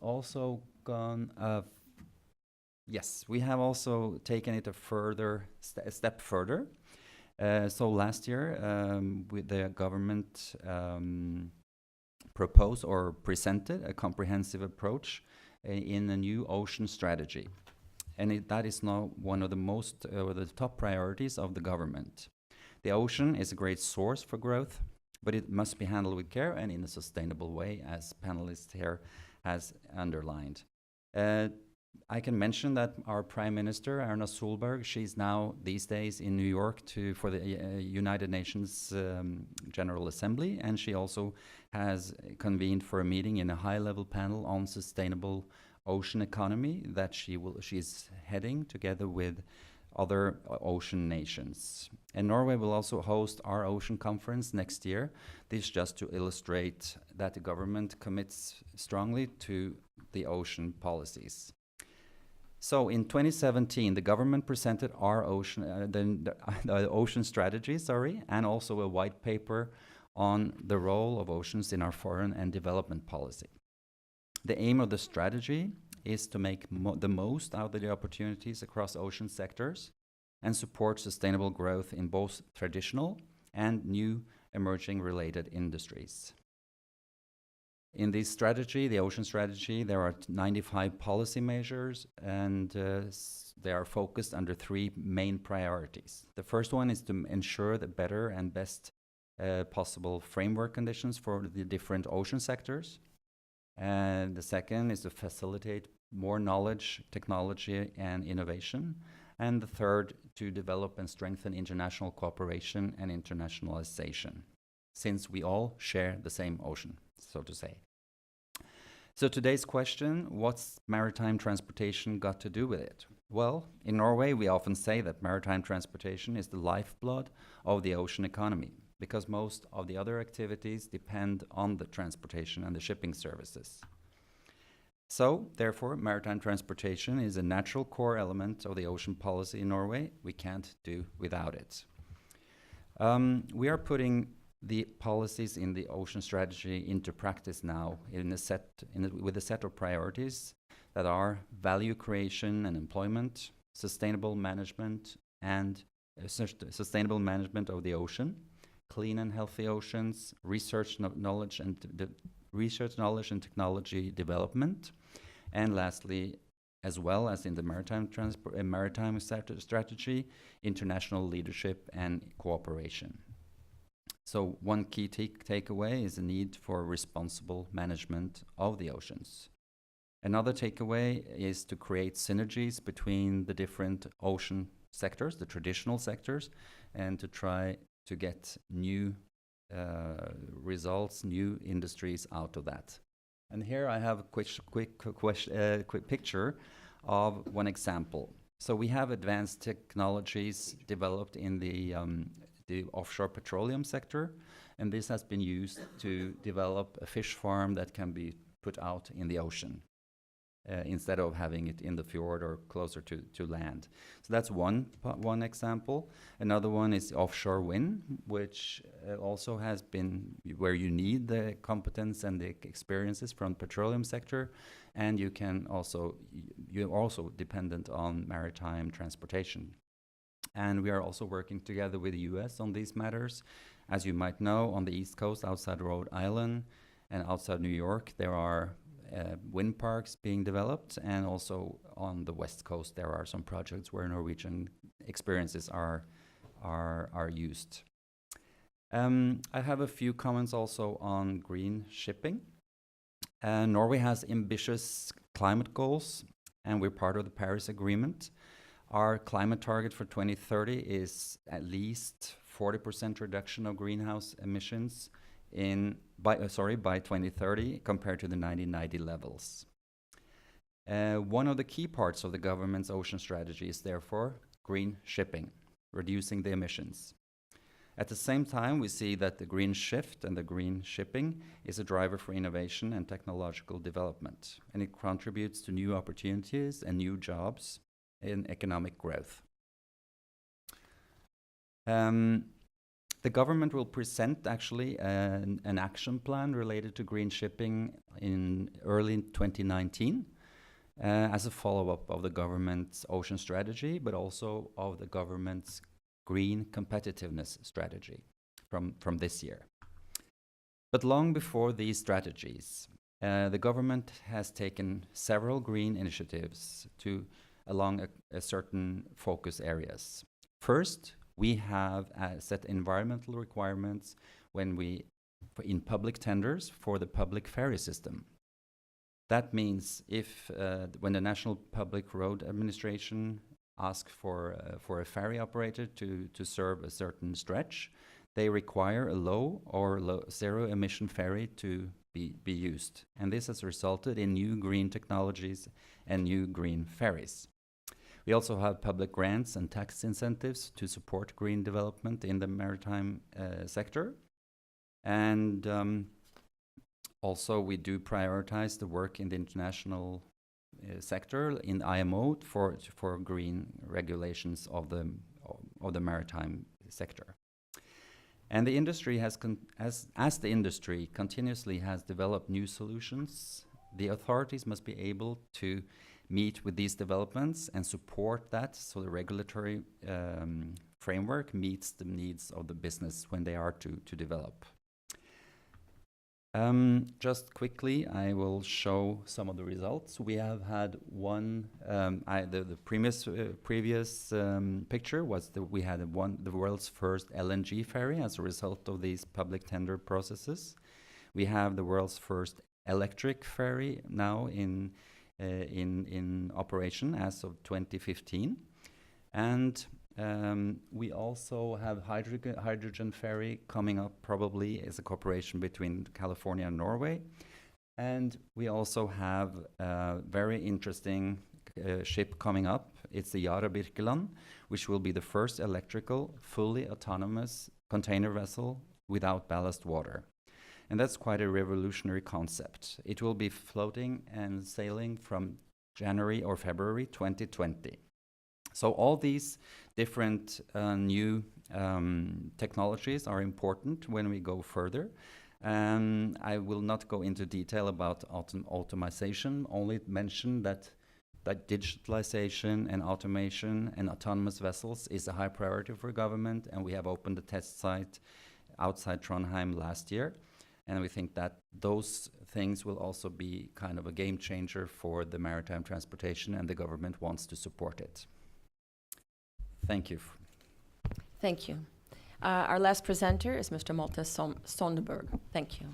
also we have also taken it a step further. So last year, the government proposed or presented a comprehensive approach in a new ocean strategy. And that is now one of the top priorities of the government. The ocean is a great source for growth, but it must be handled with care and in a sustainable way, as panelists here has underlined. I can mention that our Prime Minister, Erna Solberg, she's now these days in New York for the United Nations General Assembly, and she also has convened for a meeting in a high-level panel on sustainable ocean economy that she's heading together with other ocean nations. And Norway will also host our ocean conference next year. This just to illustrate that the government commits strongly to the ocean policies. So in 2017, the government presented our the ocean strategy, and also a white paper on the role of oceans in our foreign and development policy. The aim of the strategy is to make the most out of the opportunities across ocean sectors and support sustainable growth in both traditional and new emerging related industries. In this strategy, the ocean strategy, there are 95 policy measures, and they are focused under 3 main priorities. The first one is to ensure the better and best possible framework conditions for the different ocean sectors. And the second is to facilitate more knowledge, technology, and innovation. And the third, to develop and strengthen international cooperation and internationalization, since we all share the same ocean, so to say. So today's question, what's maritime transportation got to do with it? Well, in Norway, we often say that maritime transportation is the lifeblood of the ocean economy, because most of the other activities depend on the transportation and the shipping services. So, therefore, maritime transportation is a natural core element of the ocean policy in Norway. We can't do without it. We are putting the policies in the ocean strategy into practice now with a set of priorities that are value creation and employment, sustainable management, and sustainable management of the ocean, clean and healthy oceans, research knowledge and technology development, and lastly, as well as in the maritime strategy, international leadership and cooperation. So one key takeaway is the need for responsible management of the oceans. Another takeaway is to create synergies between the different ocean sectors, the traditional sectors, and to try to get new results, new industries out of that. And here I have a quick picture of one example. So we have advanced technologies developed in the offshore petroleum sector, and this has been used to develop a fish farm that can be put out in the ocean instead of having it in the fjord or closer to land. So that's one example. Another one is offshore wind, which also has been where you need the competence and the experiences from the petroleum sector, and you're also dependent on maritime transportation. And we are also working together with the US on these matters. As you might know, on the East Coast, outside Rhode Island and outside New York, there are wind parks being developed, and also on the West Coast, there are some projects where Norwegian experiences are used. I have a few comments also on green shipping. Norway has ambitious climate goals, and we're part of the Paris Agreement. Our climate target for 2030 is at least 40% reduction of greenhouse emissions by 2030 compared to the 1990 levels. One of the key parts of the government's ocean strategy is therefore green shipping, reducing the emissions. At the same time, we see that the green shift and the green shipping is a driver for innovation and technological development, and it contributes to new opportunities and new jobs in economic growth. The government will present actually an action plan related to green shipping in early 2019 as a follow-up of the government's ocean strategy, but also of the government's green competitiveness strategy from this year. But long before these strategies, the government has taken several green initiatives along a certain focus areas. First, we have set environmental requirements in public tenders for the public ferry system. That means when the National Public Road Administration asks for a ferry operator to serve a certain stretch, they require a low or zero emission ferry to be used. And this has resulted in new green technologies and new green ferries. We also have public grants and tax incentives to support green development in the maritime sector. And also we do prioritize the work in the international sector in IMO for green regulations of the maritime sector. And the industry as the industry continuously has developed new solutions, the authorities must be able to meet with these developments and support that so the regulatory framework meets the needs of the business when they are to develop. Just quickly, I will show some of the results. We have had the previous picture was that we had the world's first LNG ferry as a result of these public tender processes. We have the world's first electric ferry now in operation as of 2015, and we also have hydrogen ferry coming up probably as a cooperation between California and Norway, and we also have a very interesting ship coming up. It's the Yara Birkeland, which will be the first electrical, fully autonomous container vessel without ballast water. And that's quite a revolutionary concept. It will be floating and sailing from January or February 2020. So all these different new technologies are important when we go further. I will not go into detail about automation, only mention that digitalization and automation and autonomous vessels is a high priority for government, and we have opened a test site outside Trondheim last year. And we think that those things will also be kind of a game changer for the maritime transportation, and the government wants to support it. Thank you. Thank you. Our last presenter is Mr. Malte Sonderberg. Thank you.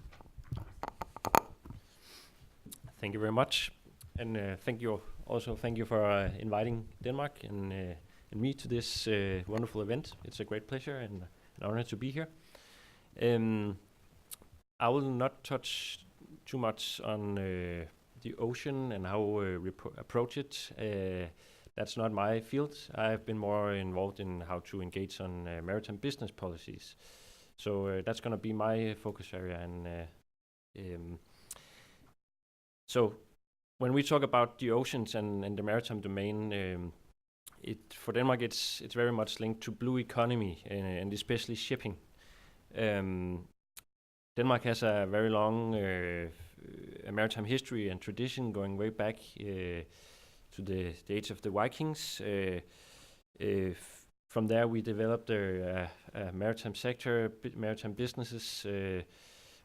Thank you very much, and thank you for inviting Denmark and me to this wonderful event. It's a great pleasure and an honor to be here. I will not touch too much on the ocean and how we approach it. That's not my field. I've been more involved in how to engage on maritime business policies. So that's going to be my focus area. And so when we talk about the oceans and the maritime domain, for Denmark, it's very much linked to blue economy and especially shipping. Denmark has a very long maritime history and tradition going way back to the age of the Vikings. From there, we developed a maritime sector, maritime businesses.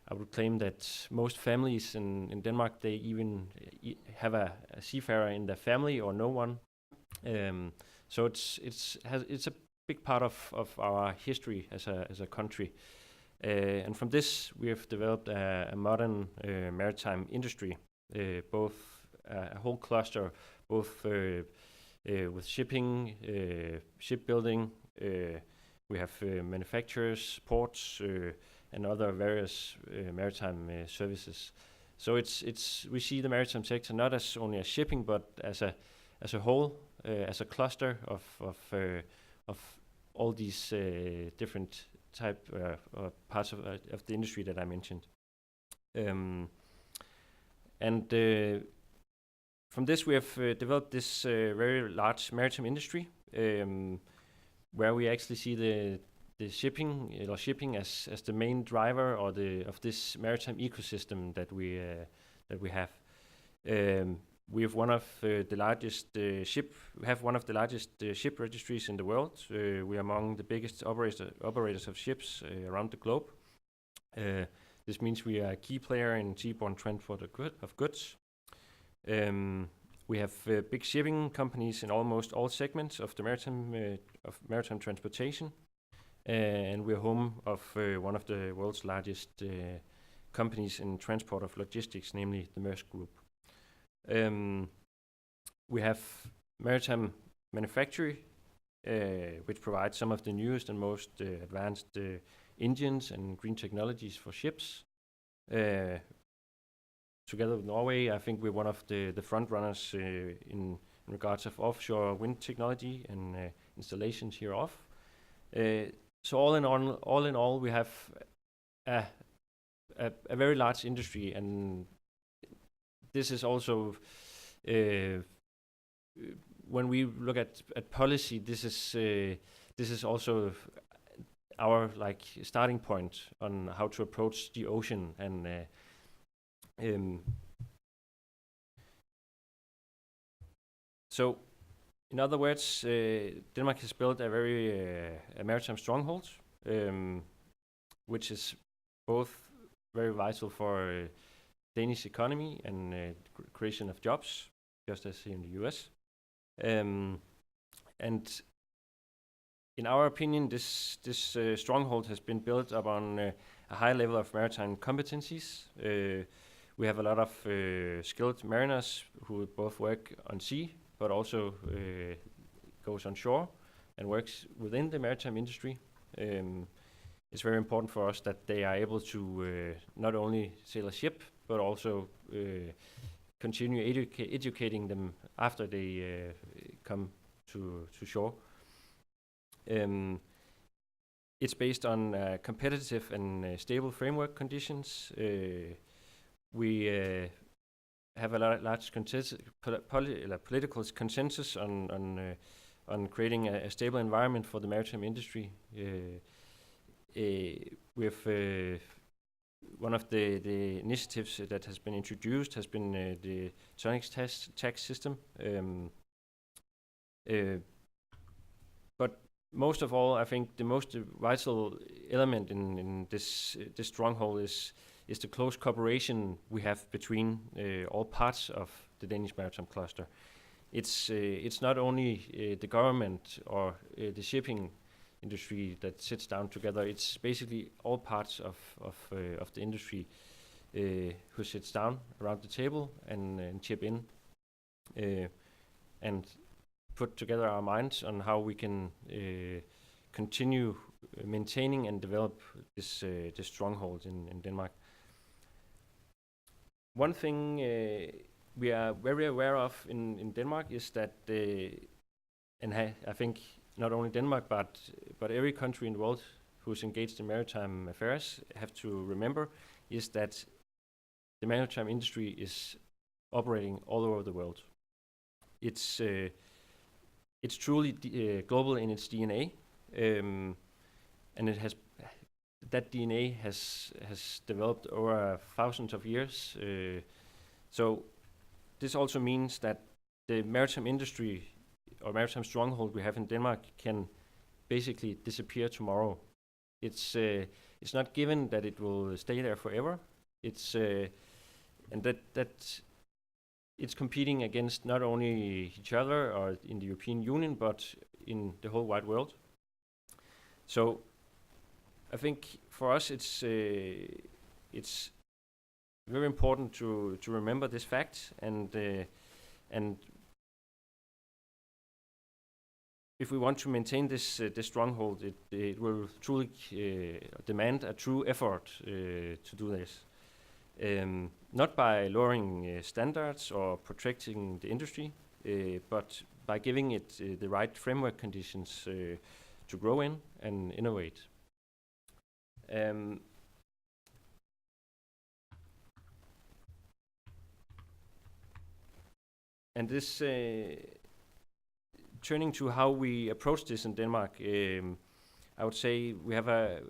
I would claim that most families in Denmark, they even have a seafarer in their family or no one. So it's a big part of our history as a country. And from this, we have developed a modern maritime industry, both a whole cluster, both with shipping, shipbuilding. We have manufacturers, ports, and other various maritime services. So we see the maritime sector not as only as shipping, but as a whole, as a cluster of all these different type parts of the industry that I mentioned. From this, we have developed this very large maritime industry, where we actually see the shipping as the main driver of this maritime ecosystem that we have. We have one of the largest ship registries in the world. We are among the biggest operators of ships around the globe. This means we are a key player in seaborne transport of goods. We have big shipping companies in almost all segments of the maritime transportation, and we're home of one of the world's largest companies in transport of logistics, namely the Maersk Group. We have maritime manufacturing, which provides some of the newest and most advanced engines and green technologies for ships. Together with Norway, I think we're one of the front runners in regards of offshore wind technology and installations hereof. So all in all, we have a very large industry, and this is also when we look at policy. This is also our starting point on how to approach the ocean. And so, in other words, Denmark has built a maritime stronghold, which is both very vital for Danish economy and creation of jobs, just as here in the US. And in our opinion, this stronghold has been built upon a high level of maritime competencies. We have a lot of skilled mariners who both work on sea, but also goes on shore and works within the maritime industry. It's very important for us that they are able to not only sail a ship, but also continue educating them after they come to shore. It's based on competitive and stable framework conditions. We have a large political consensus on creating a stable environment for the maritime industry. With one of the initiatives that has been introduced has been the tonnage tax system. But most of all, I think the most vital element in this stronghold is the close cooperation we have between all parts of the Danish maritime cluster. It's not only the government or the shipping industry that sits down together. It's basically all parts of the industry who sits down around the table and chip in and put together our minds on how we can continue maintaining and develop this stronghold in Denmark. One thing we are very aware of in Denmark is that, and I think not only Denmark but every country in the world who's engaged in maritime affairs have to remember, is that the maritime industry is operating all over the world. It's truly global in its DNA, and that DNA has developed over thousands of years. So this also means that the maritime industry or maritime stronghold we have in Denmark can basically disappear tomorrow. It's not given that it will stay there forever. It's and that it's competing against not only each other or in the European Union, but in the whole wide world. So I think for us it's very important to remember this fact, and if we want to maintain this stronghold, it will truly demand a true effort to do this. Not by lowering standards or protecting the industry, but by giving it the right framework conditions to grow in and innovate. And this, turning to how we approach this in Denmark, I would say we have a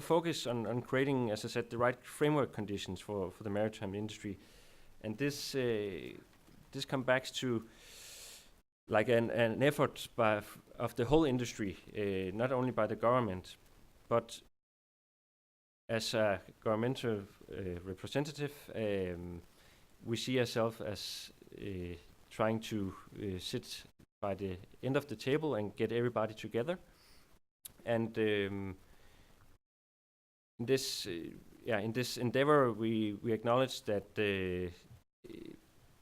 focus on creating, as I said, the right framework conditions for the maritime industry, and this comes back to like an effort of the whole industry, not only by the government, but as a governmental representative, we see ourselves as trying to sit by the end of the table and get everybody together. And in this endeavor, we acknowledge that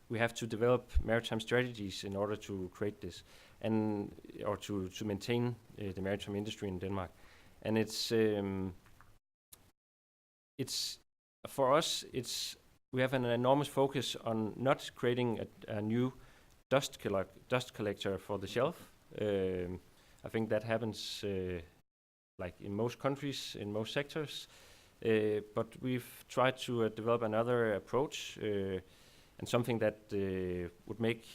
we have to develop maritime strategies in order to create this, and or to maintain the maritime industry in Denmark. And it's for us, we have an enormous focus on not creating a new dust collector for the shelf. I think that happens like in most countries, in most sectors, but we've tried to develop another approach and something that would make,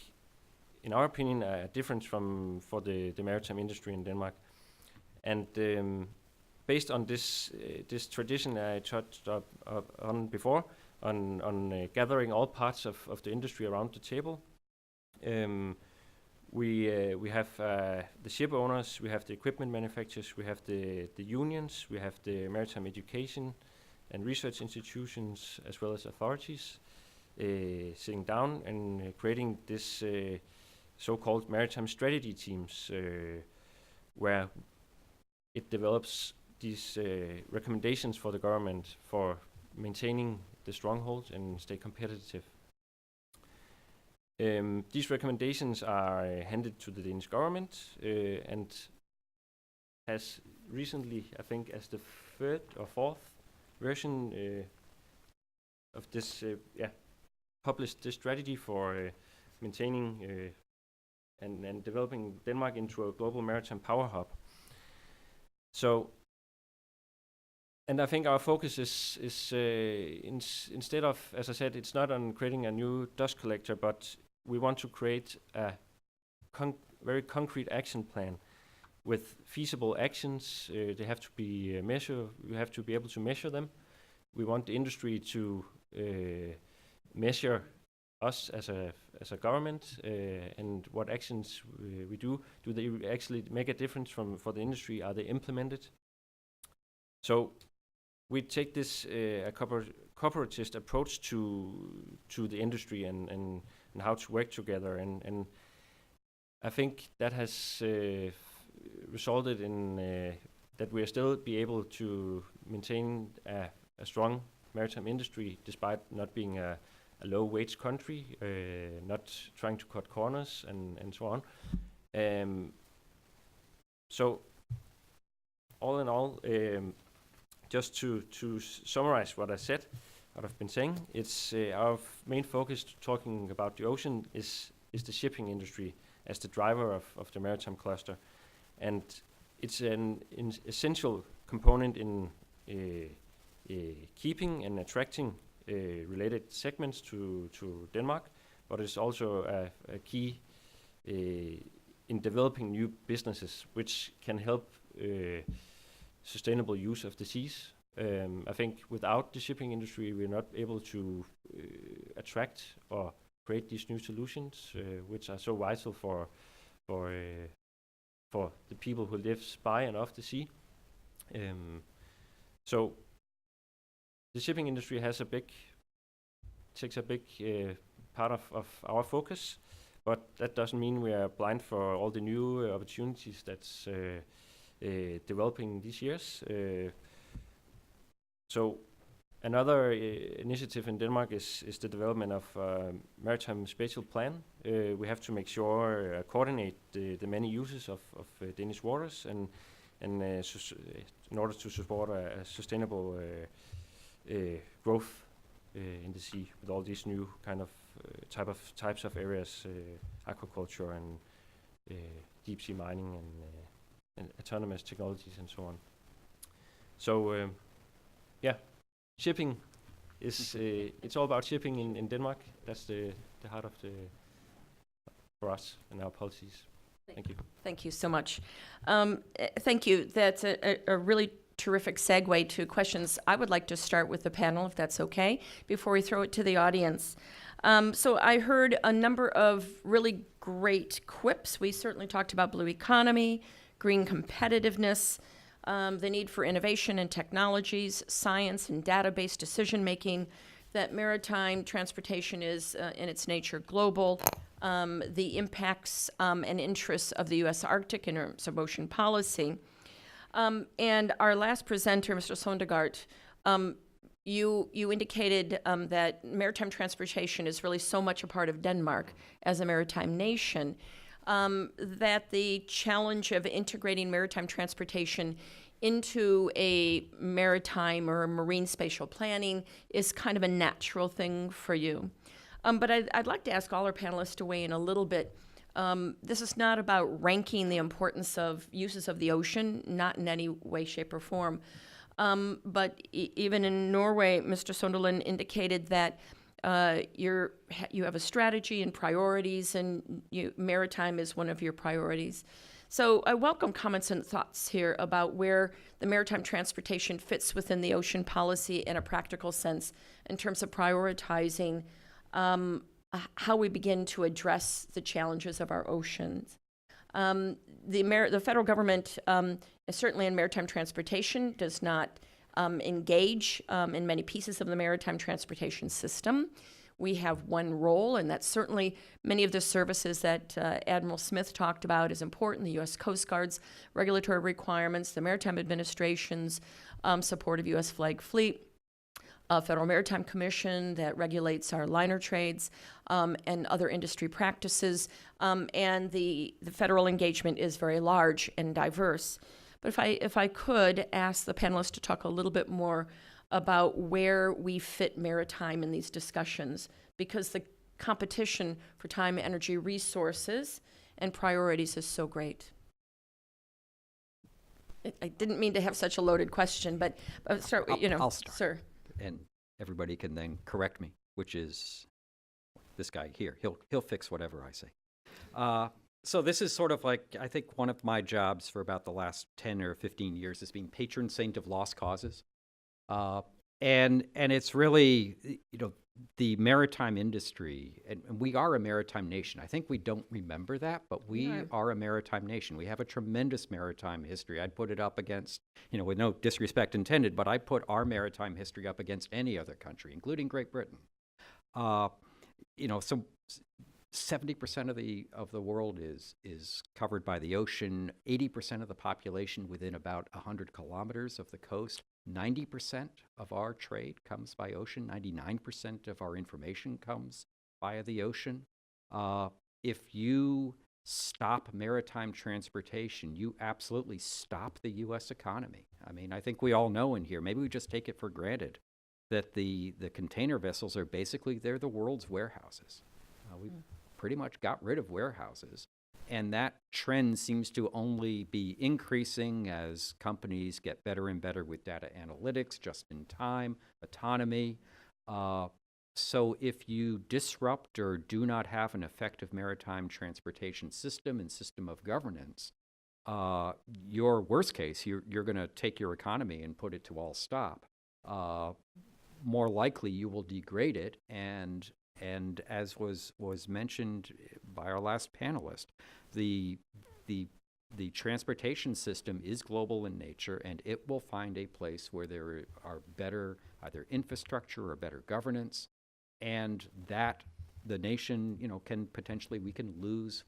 in our opinion, a difference for the maritime industry in Denmark. And based on this tradition I touched on before, on gathering all parts of the industry around the table, we have the ship owners, we have the equipment manufacturers, we have the unions, we have the maritime education and research institutions, as well as authorities, sitting down and creating this so-called maritime strategy teams, where it develops these recommendations for the government for maintaining the stronghold and stay competitive. These recommendations are handed to the Danish government and has recently, I think, as the third or fourth version of this, published this strategy for maintaining and developing Denmark into a global maritime power hub. So, and I think our focus is instead of, as I said, it's not on creating a new dust collector, but we want to create a very concrete action plan with feasible actions. They have to be measured. We have to be able to measure them. We want the industry to measure us as a government and what actions we do. Do they actually make a difference for the industry? Are they implemented? So we take this a corporatist approach to the industry and how to work together, and I think that has resulted in that we are still be able to maintain a strong maritime industry despite not being a low-wage country, not trying to cut corners and so on. So all in all, just to summarize what I said, what I've been saying, it's our main focus talking about the ocean is the shipping industry as the driver of the maritime cluster, and it's an essential component in keeping and attracting related segments to Denmark, but it's also a key in developing new businesses which can help sustainable use of the seas. I think without the shipping industry, we're not able to attract or create these new solutions, which are so vital for the people who live by and off the sea. So the shipping industry takes a big part of our focus, but that doesn't mean we are blind for all the new opportunities that's developing these years. So another initiative in Denmark is the development of Maritime Spatial Plan. We have to make sure coordinate the many uses of Danish waters and in order to support a sustainable growth in the sea with all these new kind of types of areas, aquaculture and deep sea mining and autonomous technologies and so on. So yeah, shipping is it's all about shipping in Denmark. That's the heart of for us and our policies. Thank you. Thank you so much. Thank you. That's a really terrific segue to questions. I would like to start with the panel, if that's okay, before we throw it to the audience. So I heard a number of really great quips. We certainly talked about blue economy, green competitiveness, the need for innovation and technologies, science and database decision-making, that maritime transportation is in its nature global, the impacts and interests of the U.S. Arctic in terms of ocean policy. And our last presenter, Mr. Sondergaard, you indicated that maritime transportation is really so much a part of Denmark as a maritime nation, that the challenge of integrating maritime transportation into a maritime or marine spatial planning is kind of a natural thing for you. But I'd like to ask all our panelists to weigh in a little bit. This is not about ranking the importance of uses of the ocean, not in any way, shape, or form. But even in Norway, Mr. Sunderland indicated that you have a strategy and priorities, and maritime is one of your priorities. So I welcome comments and thoughts here about where the maritime transportation fits within the ocean policy in a practical sense in terms of prioritizing how we begin to address the challenges of our oceans. The federal government, certainly in maritime transportation, does not engage in many pieces of the maritime transportation system. We have one role, and that's certainly many of the services that Admiral Smith talked about is important, the U.S. Coast Guard's regulatory requirements, the Maritime Administration's support of U.S. flag fleet, Federal Maritime Commission that regulates our liner trades and other industry practices, and the federal engagement is very large and diverse. But if I could ask the panelists to talk a little bit more about where we fit maritime in these discussions, because the competition for time, energy, resources, and priorities is so great. I didn't mean to have such a loaded question, but I'll start with, I'll start. Sir. And everybody can then correct me, which is this guy here. He'll fix whatever I say. So this is sort of like, I think one of my jobs for about the last 10 or 15 years is being patron saint of lost causes. And it's really, the maritime industry, and we are a maritime nation. I think we don't remember that, but we are a maritime nation. We have a tremendous maritime history. I'd put it up against, with no disrespect intended, but I put our maritime history up against any other country, including Great Britain. 70% of the world is covered by the ocean. 80% of the population within about 100 kilometers of the coast. 90% of our trade comes by ocean. 99% of our information comes via the ocean. If you stop maritime transportation, you absolutely stop the U.S. economy. I mean, I think we all know in here, maybe we just take it for granted that the container vessels are basically, they're the world's warehouses. We pretty much got rid of warehouses. And that trend seems to only be increasing as companies get better and better with data analytics, just in time, autonomy. So if you disrupt or do not have an effective maritime transportation system and system of governance, your worst case, you're going to take your economy and put it to all stop. More likely, you will degrade it, and as was mentioned by our last panelist, the transportation system is global in nature, and it will find a place where there are better either infrastructure or better governance, and that the nation, can potentially, we can lose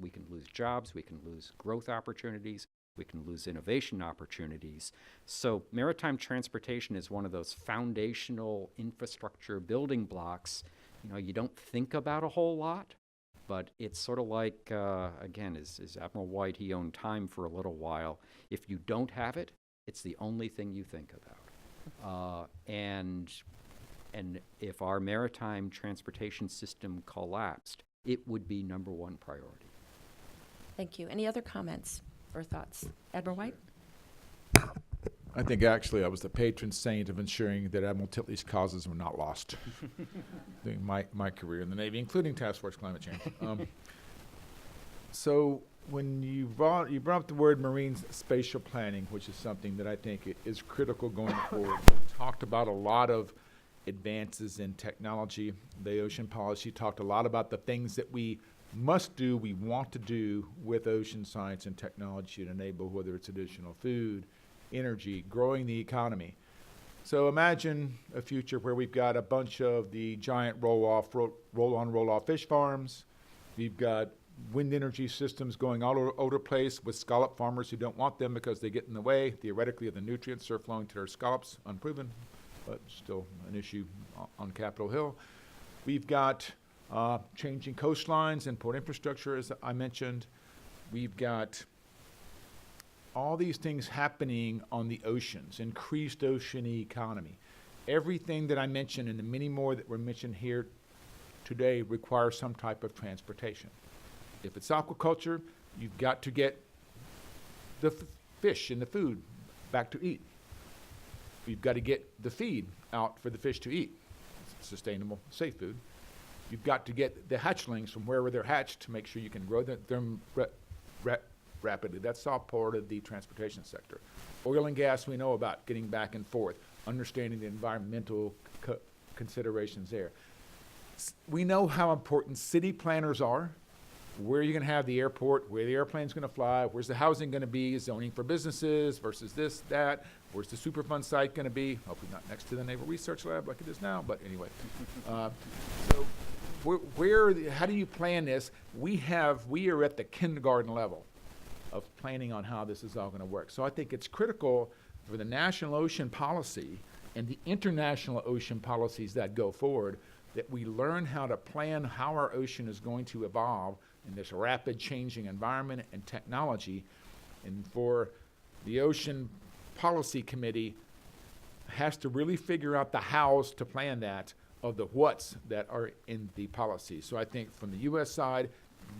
jobs, we can lose growth opportunities, we can lose innovation opportunities. So maritime transportation is one of those foundational infrastructure building blocks. You don't think about a whole lot, but it's sort of like, again, as Admiral White, he owned time for a little while. If you don't have it, it's the only thing you think about. And if our maritime transportation system collapsed, it would be number one priority. Thank you. Any other comments or thoughts? Admiral White? I think actually I was the patron saint of ensuring that Admiral Titli's causes were not lost during my career in the Navy, including Task Force Climate Change. So when you brought up the word marine spatial planning, which is something that I think is critical going forward. We talked about a lot of advances in technology. The ocean policy talked a lot about the things that we must do, we want to do with ocean science and technology to enable, whether it's additional food, energy, growing the economy. So imagine a future where we've got a bunch of the giant roll-on, roll-off fish farms. We've got wind energy systems going all over the place with scallop farmers who don't want them because they get in the way, theoretically, of the nutrients that are flowing to their scallops, unproven, but still an issue on Capitol Hill. We've got changing coastlines and port infrastructure, as I mentioned. We've got all these things happening on the oceans, increased ocean economy. Everything that I mentioned and the many more that were mentioned here today requires some type of transportation. If it's aquaculture, you've got to get the fish and the food back to eat. You've got to get the feed out for the fish to eat, sustainable, safe food. You've got to get the hatchlings from wherever they're hatched to make sure you can grow them rapidly. That's all part of the transportation sector. Oil and gas, we know about getting back and forth, understanding the environmental considerations there. We know how important city planners are, where you're going to have the airport, where the airplane's going to fly, where's the housing going to be, zoning for businesses versus this, that, where's the Superfund site going to be, hopefully not next to the Naval Research Lab like it is now, but anyway. So how do you plan this? We are at the kindergarten level of planning on how this is all going to work. So I think it's critical for the national ocean policy and the international ocean policies that go forward that we learn how to plan how our ocean is going to evolve in this rapid changing environment and technology. And for the Ocean Policy Committee has to really figure out the hows to plan that of the whats that are in the policy. So I think from the U.S. side,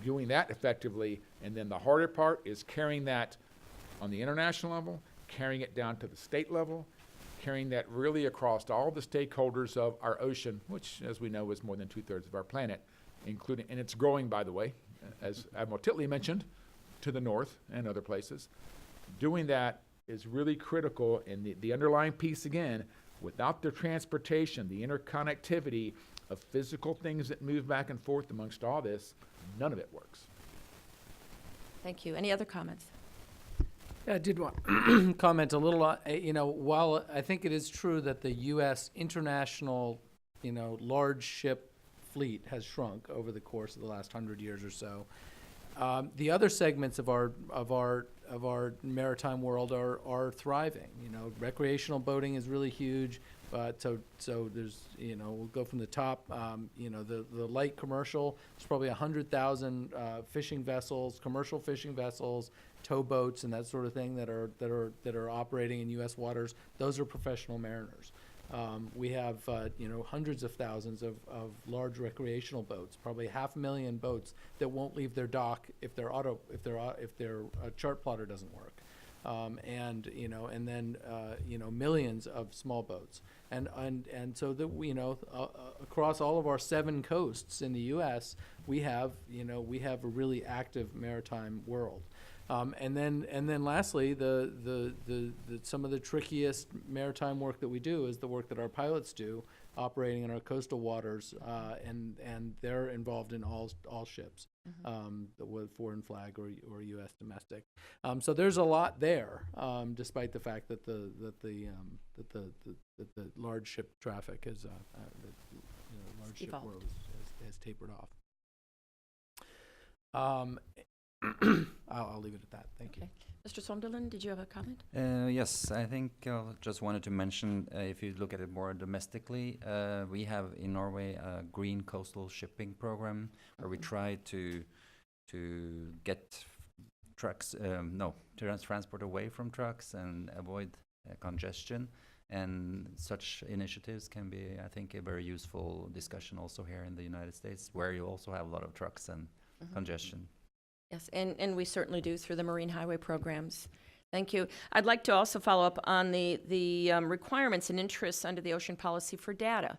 doing that effectively, and then the harder part is carrying that on the international level, carrying it down to the state level, carrying that really across all the stakeholders of our ocean, which, as we know, is more than 2/3 of our planet, including, and it's growing, by the way, as Admiral Titli mentioned, to the north and other places. Doing that is really critical, and the underlying piece, again, without the transportation, the interconnectivity of physical things that move back and forth amongst all this, none of it works. Thank you. Any other comments? Yeah, I did want to comment a little on, while I think it is true that the U.S. international, large ship fleet has shrunk over the course of the last 100 years or so. The other segments of our maritime world are thriving. You know, recreational boating is really huge, but so there's, you know, we'll go from the top. You know, the light commercial, there's probably 100,000 fishing vessels, commercial fishing vessels, towboats, and that sort of thing that are operating in U.S. waters. Those are professional mariners. We have you know, hundreds of thousands of large recreational boats, probably 500,000 boats that won't leave their dock if their chart plotter doesn't work, and you know, and then you know, millions of small boats, and so that, you know, across all of our 7 coasts in the U.S. we have a really active maritime world. And then lastly, some of the trickiest maritime work that we do is the work that our pilots do, operating in our coastal waters, and they're involved in all ships, with foreign flag or U.S. domestic. So there's a lot there, despite the fact that the large ship traffic has large ship world has tapered off. I'll leave it at that. Thank you. Mr. Sunderland, did you have a comment? Yes, I think I just wanted to mention, if you look at it more domestically, we have in Norway a green coastal shipping program where we try to get trucks, transport away from trucks and avoid congestion. And such initiatives can be, I think, a very useful discussion also here in the United States, where you also have a lot of trucks and congestion. Yes, and we certainly do through the Marine Highway programs. Thank you. I'd like to also follow up on the requirements and interests under the ocean policy for data.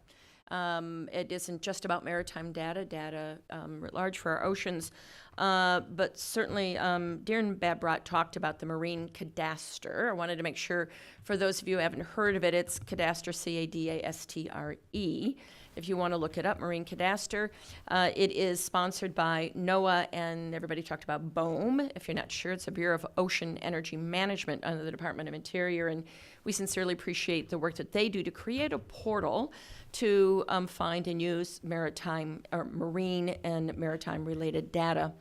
It isn't just about maritime data writ large for our oceans, but certainly Darren Bev Broughton talked about the marine cadastre. I wanted to make sure, for those of you who haven't heard of it, it's cadastre, C-A-D-A-S-T-R-E. If you want to look it up, Marine Cadastre. It is sponsored by NOAA, and everybody talked about BOEM. If you're not sure, it's a Bureau of Ocean Energy Management under the Department of Interior, and we sincerely appreciate the work that they do to create a portal to find and use maritime or marine and maritime-related data.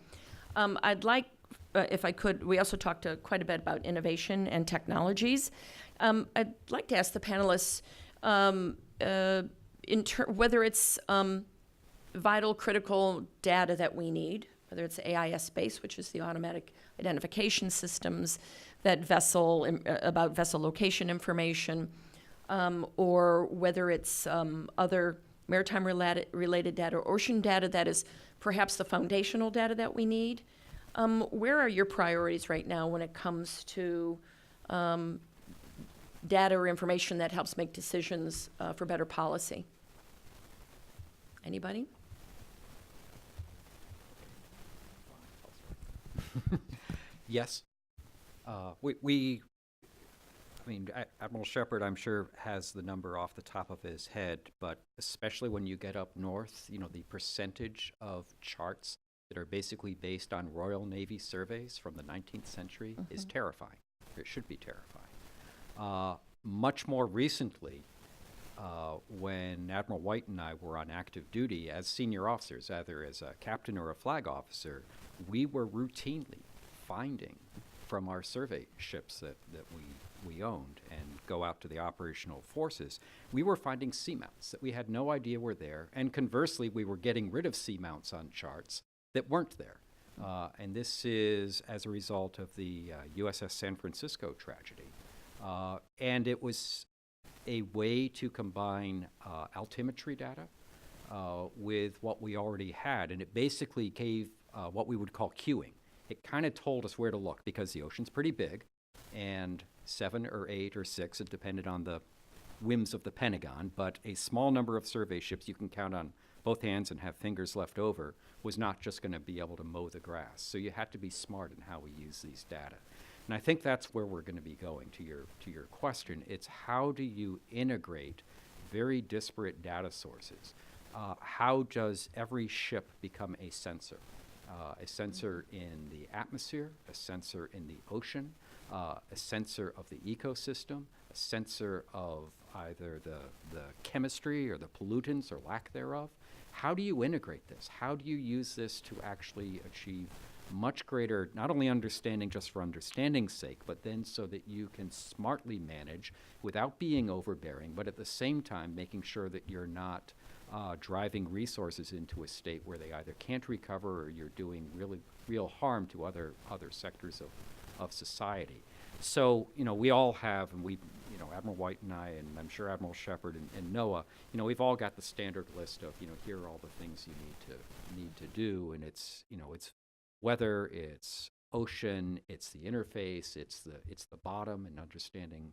I'd like, if I could, we also talked quite a bit about innovation and technologies. I'd like to ask the panelists, whether it's vital, critical data that we need, whether it's AIS-based, which is the automatic identification systems, that about vessel location information, or whether it's other maritime-related data or ocean data that is perhaps the foundational data that we need. Where are your priorities right now when it comes to data or information that helps make decisions for better policy? Anybody? Yes. I mean, Admiral Shepard, I'm sure, has the number off the top of his head, but especially when you get up north, you know, the percentage of charts that are basically based on Royal Navy surveys from the 19th century is terrifying. It should be terrifying. Much more recently, when Admiral White and I were on active duty as senior officers, either as a captain or a flag officer, we were routinely finding from our survey ships that we owned and go out to the operational forces, we were finding seamounts that we had no idea were there, and conversely, we were getting rid of seamounts on charts that weren't there. And this is as a result of the USS San Francisco tragedy. And it was a way to combine altimetry data with what we already had, and it basically gave what we would call cueing. It kind of told us where to look because the ocean's pretty big, and 7 or 8 or 6, it depended on the whims of the Pentagon, but a small number of survey ships you can count on both hands and have fingers left over was not just going to be able to mow the grass. So you had to be smart in how we use these data. And I think that's where we're going to be going to your question. It's how do you integrate very disparate data sources? How does every ship become a sensor? A sensor in the atmosphere, a sensor in the ocean, a sensor of the ecosystem, a sensor of either the chemistry or the pollutants or lack thereof. how do you integrate this? How do you use this to actually achieve much greater, not only understanding just for understanding's sake, but then so that you can smartly manage without being overbearing, but at the same time making sure that you're not driving resources into a state where they either can't recover or you're doing really real harm to other sectors of society. So, we all have, and Admiral White and I, and I'm sure Admiral Shepard and NOAA, we've all got the standard list of, here are all the things you need to do, and it's weather, it's ocean, it's the interface, it's the bottom, and understanding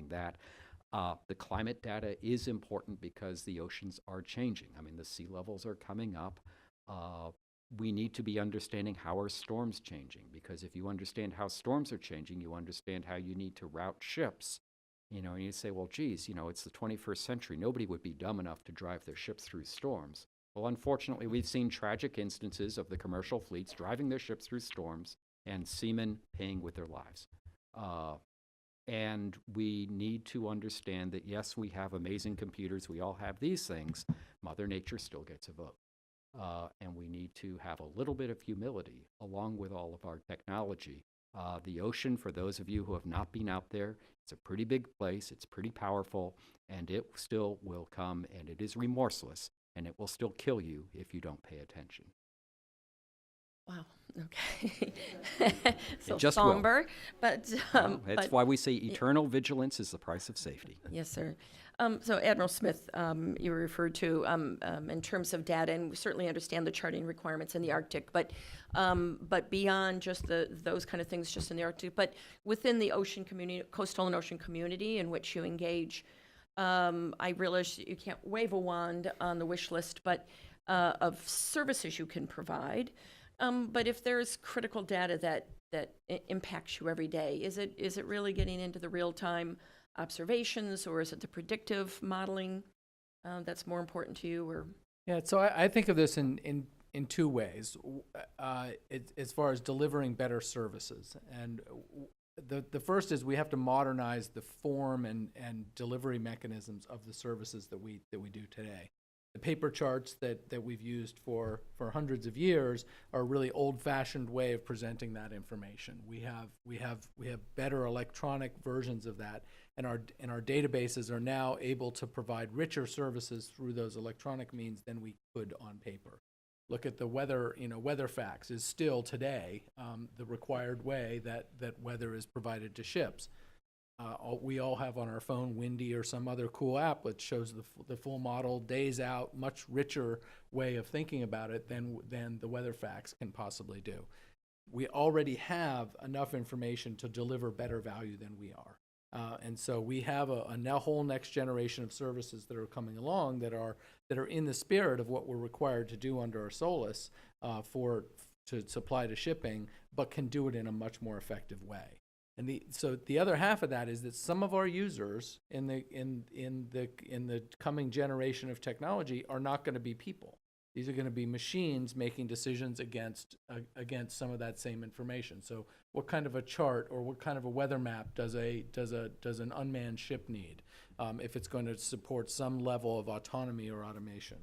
that. The climate data is important because the oceans are changing. I mean, the sea levels are coming up. We need to be understanding how are storms changing, because if you understand how storms are changing, you understand how you need to route ships. And you say, well, geez, it's the 21st century. Nobody would be dumb enough to drive their ships through storms. Well, unfortunately, we've seen tragic instances of the commercial fleets driving their ships through storms and seamen paying with their lives. And we need to understand that, yes, we have amazing computers. We all have these things. Mother Nature still gets a vote. And we need to have a little bit of humility along with all of our technology. The ocean, for those of you who have not been out there, it's a pretty big place. It's pretty powerful. And it still will come, and it is remorseless. And it will still kill you if you don't pay attention. Wow. Okay. So just somber, but that's why we say eternal vigilance is the price of safety. Yes, sir. So Admiral Smith, you referred to in terms of data, and we certainly understand the charting requirements in the Arctic, but beyond just those kind of things, just in the Arctic, but within the ocean community, coastal and ocean community in which you engage. I realize you can't wave a wand on the wish list, but of services you can provide. But if there's critical data that impacts you every day, is it really getting into the real-time observations, or is it the predictive modeling that's more important to you? Or Yeah, so I think of this in two ways. As far as delivering better services, and the first is we have to modernize the form and delivery mechanisms of the services that we do today. The paper charts that we've used for hundreds of years are a really old-fashioned way of presenting that information. We have better electronic versions of that, and our databases are now able to provide richer services through those electronic means than we could on paper. Look at the weather. Weather facts is still today the required way that weather is provided to ships. We all have on our phone Windy or some other cool app that shows the full model, days out, much richer way of thinking about it than the weather facts can possibly do. We already have enough information to deliver better value than we are. And so we have a whole next generation of services that are coming along that are in the spirit of what we're required to do under our SOLAS to supply to shipping, but can do it in a much more effective way. And so the other half of that is that some of our users in the coming generation of technology are not going to be people. These are going to be machines making decisions against some of that same information. So what kind of a chart or what kind of a weather map does an unmanned ship need if it's going to support some level of autonomy or automation?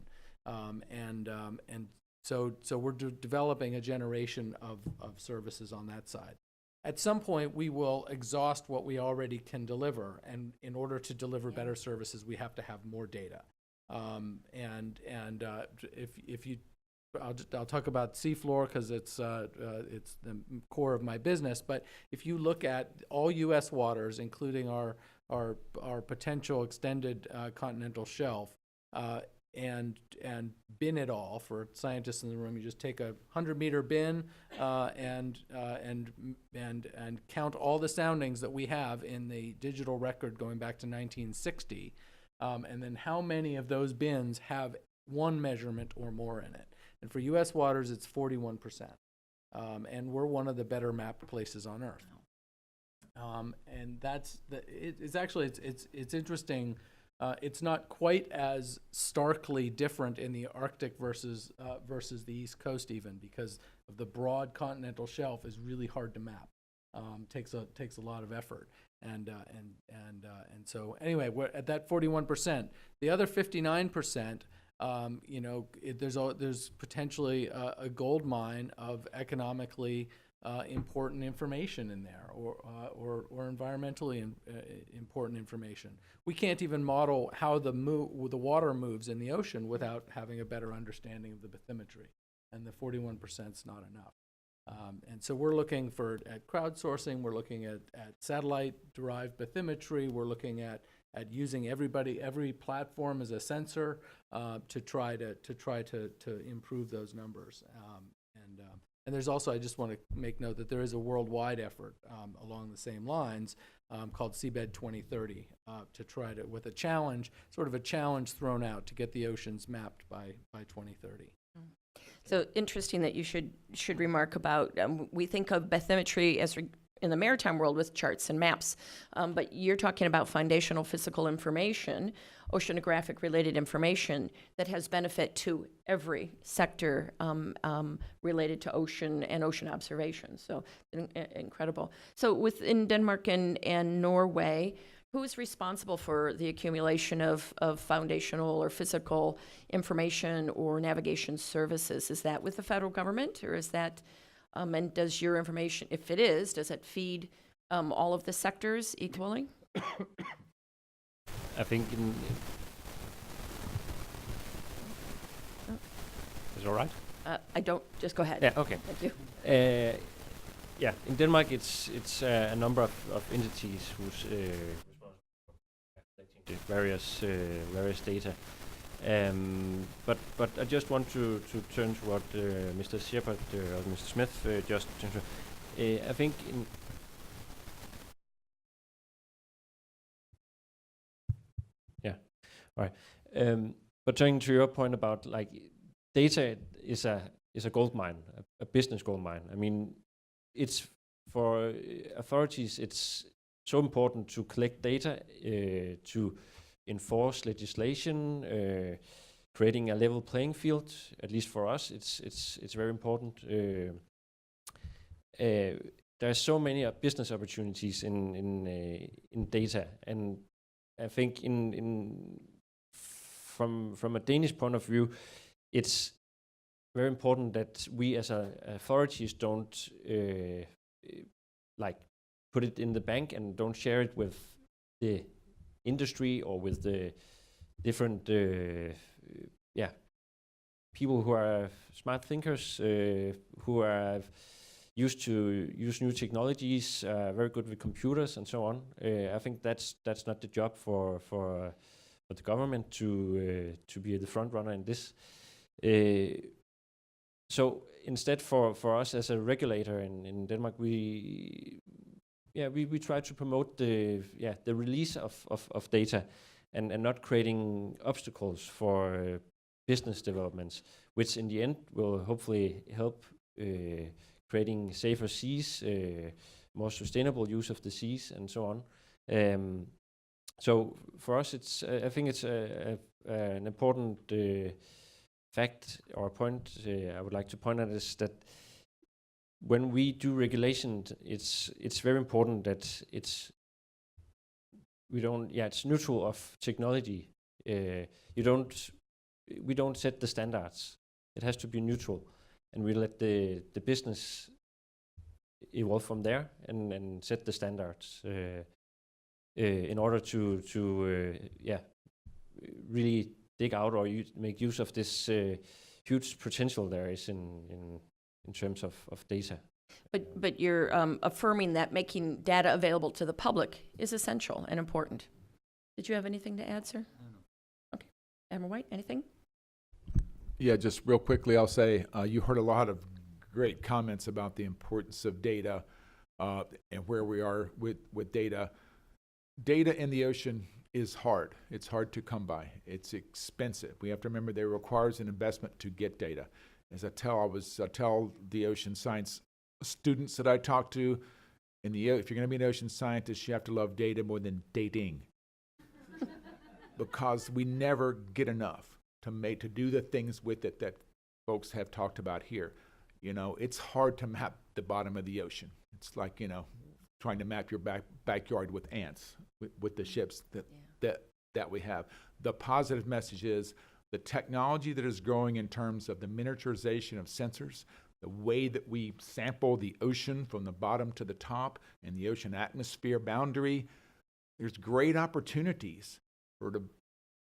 So we're developing a generation of services on that side. At some point, we will exhaust what we already can deliver, and in order to deliver better services, we have to have more data. I'll talk about seafloor because it's the core of my business. But if you look at all U.S. waters, including our potential extended continental shelf, and bin it all, for scientists in the room, you just take a 100-meter bin and count all the soundings that we have in the digital record going back to 1960, and then how many of those bins have one measurement or more in it. And for U.S. waters, it's 41%, and we're one of the better mapped places on Earth. And it's interesting. It's not quite as starkly different in the Arctic versus the East Coast, even because of the broad continental shelf is really hard to map. Takes a lot of effort, and so anyway, we're at that 41%. The other 59% there's potentially a gold mine of economically important information in there, or environmentally important information. We can't even model how the water moves in the ocean without having a better understanding of the bathymetry, and the 41% is not enough. And so we're looking at crowdsourcing. We're looking at satellite-derived bathymetry. We're looking at using every platform as a sensor to try to improve those numbers. And there's also, I just want to make note that there is a worldwide effort along the same lines called Seabed 2030 to try to, with a challenge, sort of a challenge thrown out to get the oceans mapped by 2030. So interesting that you should remark about, we think of bathymetry as in the maritime world with charts and maps, but you're talking about foundational physical information, oceanographic related information that has benefit to every sector related to ocean and ocean observation. So incredible. So within Denmark and Norway, who is responsible for the accumulation of foundational or physical information or navigation services? Is that with the federal government, or is that, and does your information, if it is, does it feed all of the sectors equally? I think is it all right? I don't, just go ahead. Yeah, okay. Thank you. Yeah, in Denmark it's a number of entities whose various data. But I just want to turn to what Mr. Shepard or Mr. Smith just turned to. I think in all right. But turning to your point about like data is a gold mine, a business gold mine. I mean, it's for authorities. It's so important to collect data to enforce legislation, creating a level playing field. At least for us, it's very important. There are so many business opportunities in data, and I think from a Danish point of view, it's very important that we as authorities don't like put it in the bank and don't share it with the industry or with the different people who are smart thinkers, who are used to use new technologies, very good with computers and so on. I think that's not the job for the government to be the front runner in this. So instead, for us as a regulator in Denmark, we try to promote the release of data and not creating obstacles for business developments, which in the end will hopefully help creating safer seas, more sustainable use of the seas, and so on. So for us, I think it's an important fact or point I would like to point out is that when we do regulation, it's very important that it's neutral of technology. We don't set the standards. It has to be neutral, and we let the business evolve from there and set the standards in order to really dig out or make use of this huge potential there is in terms of data. But you're affirming that making data available to the public is essential and important. Did you have anything to add, sir? Okay. Admiral White, anything? Yeah, just real quickly, I'll say you heard a lot of great comments about the importance of data and where we are with data. Data in the ocean is hard. It's hard to come by. It's expensive. We have to remember that it requires an investment to get data. As I tell the ocean science students that I talk to, if you're going to be an ocean scientist, you have to love data more than dating, because we never get enough to do the things with it that folks have talked about here. You know, it's hard to map the bottom of the ocean. It's like, you know, trying to map your backyard with ants with the ships that we have. The positive message is the technology that is growing in terms of the miniaturization of sensors, the way that we sample the ocean from the bottom to the top and the ocean atmosphere boundary, there's great opportunities for the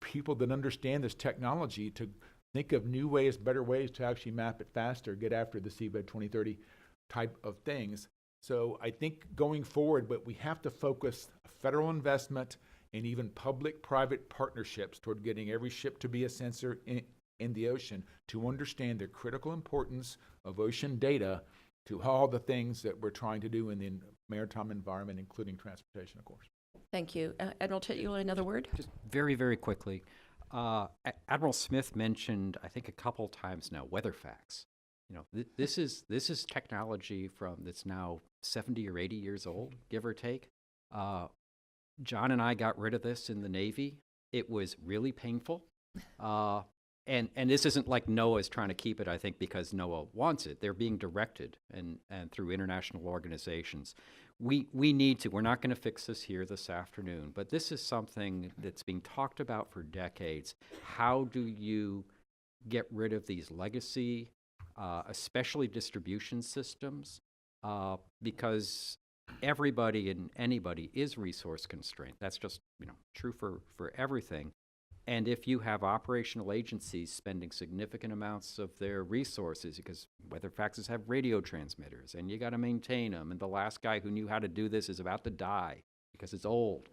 people that understand this technology to think of new ways, better ways to actually map it faster, get after the seabed 2030 type of things. So I think going forward, but we have to focus federal investment and even public-private partnerships toward getting every ship to be a sensor in the ocean to understand the critical importance of ocean data to all the things that we're trying to do in the maritime environment, including transportation, of course. Thank you. Admiral Titli, another word? Just very, very quickly. Admiral Smith mentioned, I think a couple times now, weather facts. You know, this is technology that's now 70 or 80 years old, give or take. John and I got rid of this in the Navy. It was really painful. And this isn't like NOAA's trying to keep it, I think, because NOAA wants it. They're being directed and through international organizations. We need to. We're not going to fix this here this afternoon, but this is something that's being talked about for decades. How do you get rid of these legacy, especially distribution systems? Because everybody and anybody is resource constrained. That's just, you know, true for everything. And if you have operational agencies spending significant amounts of their resources, because weather faxes have radio transmitters, and you got to maintain them, and the last guy who knew how to do this is about to die because it's old,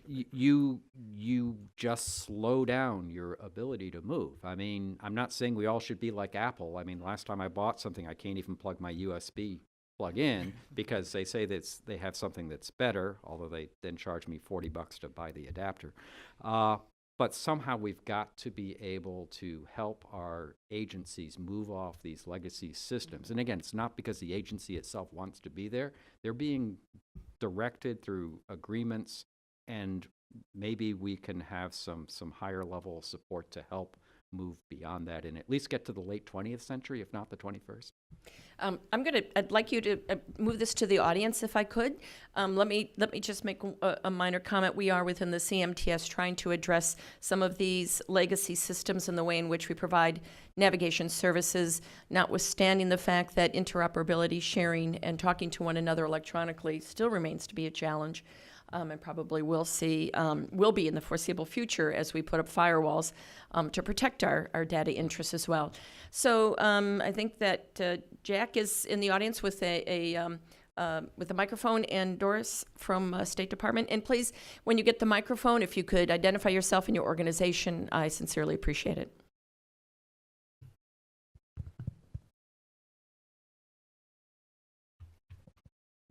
you just slow down your ability to move. I mean, I'm not saying we all should be like Apple. I mean, last time I bought something, I can't even plug my USB plug in because they say that they have something that's better, although they then charge me $40 to buy the adapter. But somehow we've got to be able to help our agencies move off these legacy systems. And again, it's not because the agency itself wants to be there. They're being directed through agreements, and maybe we can have some higher level support to help move beyond that and at least get to the late 20th century, if not the 21st. I'd like you to move this to the audience if I could. Let me just make a minor comment. We are within the CMTS trying to address some of these legacy systems and the way in which we provide navigation services, notwithstanding the fact that interoperability, sharing, and talking to one another electronically still remains to be a challenge. And probably will be in the foreseeable future as we put up firewalls to protect our data interests as well. So I think that Jack is in the audience with a microphone, and Doris from State Department. And please, when you get the microphone, if you could identify yourself and your organization, I sincerely appreciate it.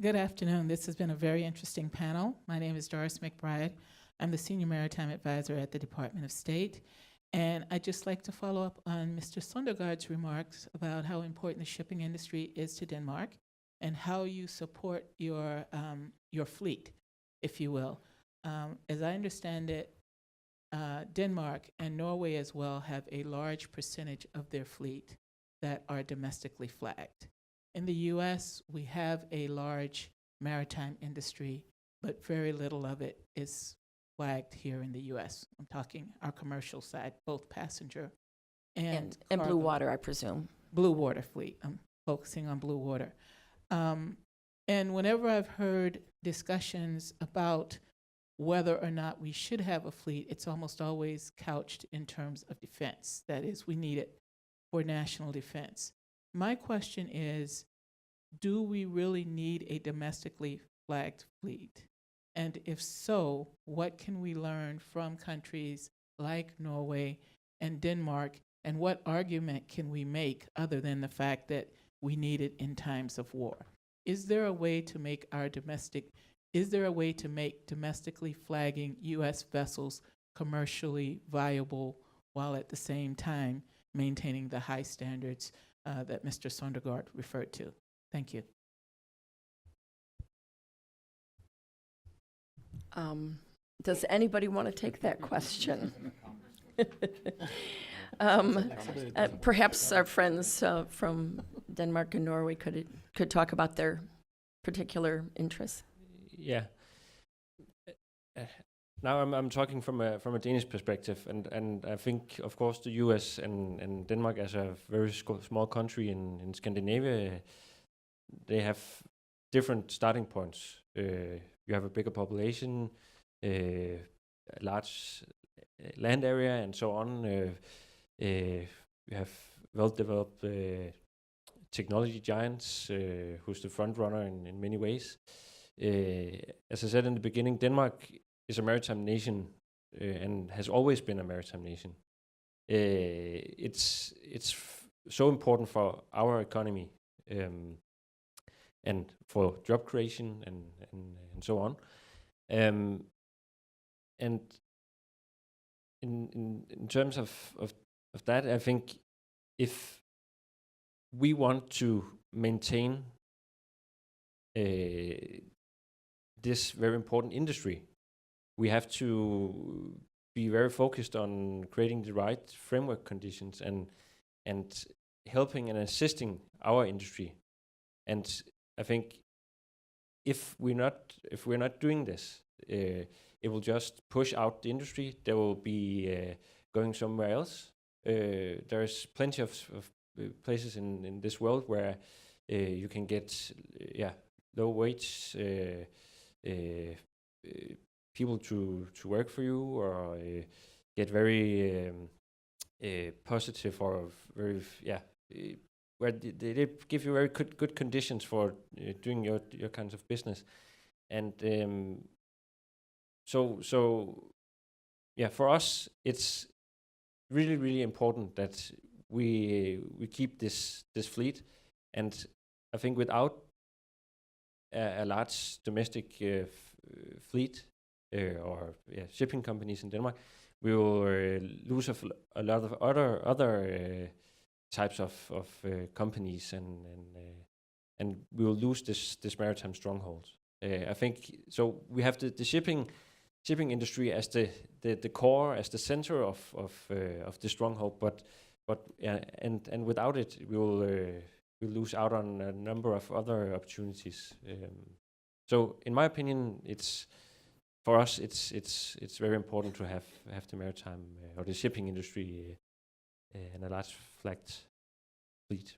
Good afternoon. This has been a very interesting panel. My name is Doris McBride. I'm the Senior Maritime Advisor at the Department of State. And I'd just like to follow up on Mr. Sondergaard's remarks about how important the shipping industry is to Denmark and how you support your fleet, if you will. As I understand it, Denmark and Norway as well have a large percentage of their fleet that are domestically flagged. In the U.S., we have a large maritime industry, but very little of it is flagged here in the U.S. I'm talking our commercial side, both passenger and blue water, I presume. Blue water fleet. I'm focusing on blue water. And whenever I've heard discussions about whether or not we should have a fleet, it's almost always couched in terms of defense. That is, we need it for national defense. My question is, do we really need a domestically flagged fleet? And if so, what can we learn from countries like Norway and Denmark, and what argument can we make other than the fact that we need it in times of war? Is there a way to make domestically flagging U.S. vessels commercially viable while at the same time maintaining the high standards that Mr. Sondergaard referred to? Thank you. Does anybody want to take that question? Perhaps our friends from Denmark and Norway could talk about their particular interests. Yeah. now I'm talking from a Danish perspective, and I think, of course, the U.S. and Denmark, as a very small country in Scandinavia, they have different starting points. You have a bigger population, a large land area, and so on. You have well-developed technology giants, who's the front runner in many ways. As I said in the beginning, Denmark is a maritime nation and has always been a maritime nation. It's so important for our economy and for job creation and so on. And in terms of that, I think if we want to maintain this very important industry, we have to be very focused on creating the right framework conditions and helping and assisting our industry. And I think if we're not doing this, it will just push out the industry. There will be going somewhere else. There's plenty of places in this world where you can get low wage people to work for you, or get very positive or very where they give you very good conditions for doing your kinds of business. And for us, it's really important that we keep this fleet. And I think without a large domestic fleet or shipping companies in Denmark, we will lose a lot of other types of companies, and we will lose this maritime stronghold. I think so. We have the shipping industry as the core, as the center of the stronghold, but without it, we'll lose out on a number of other opportunities. So, in my opinion, for us, it's very important to have the maritime or the shipping industry and a large flagged fleet.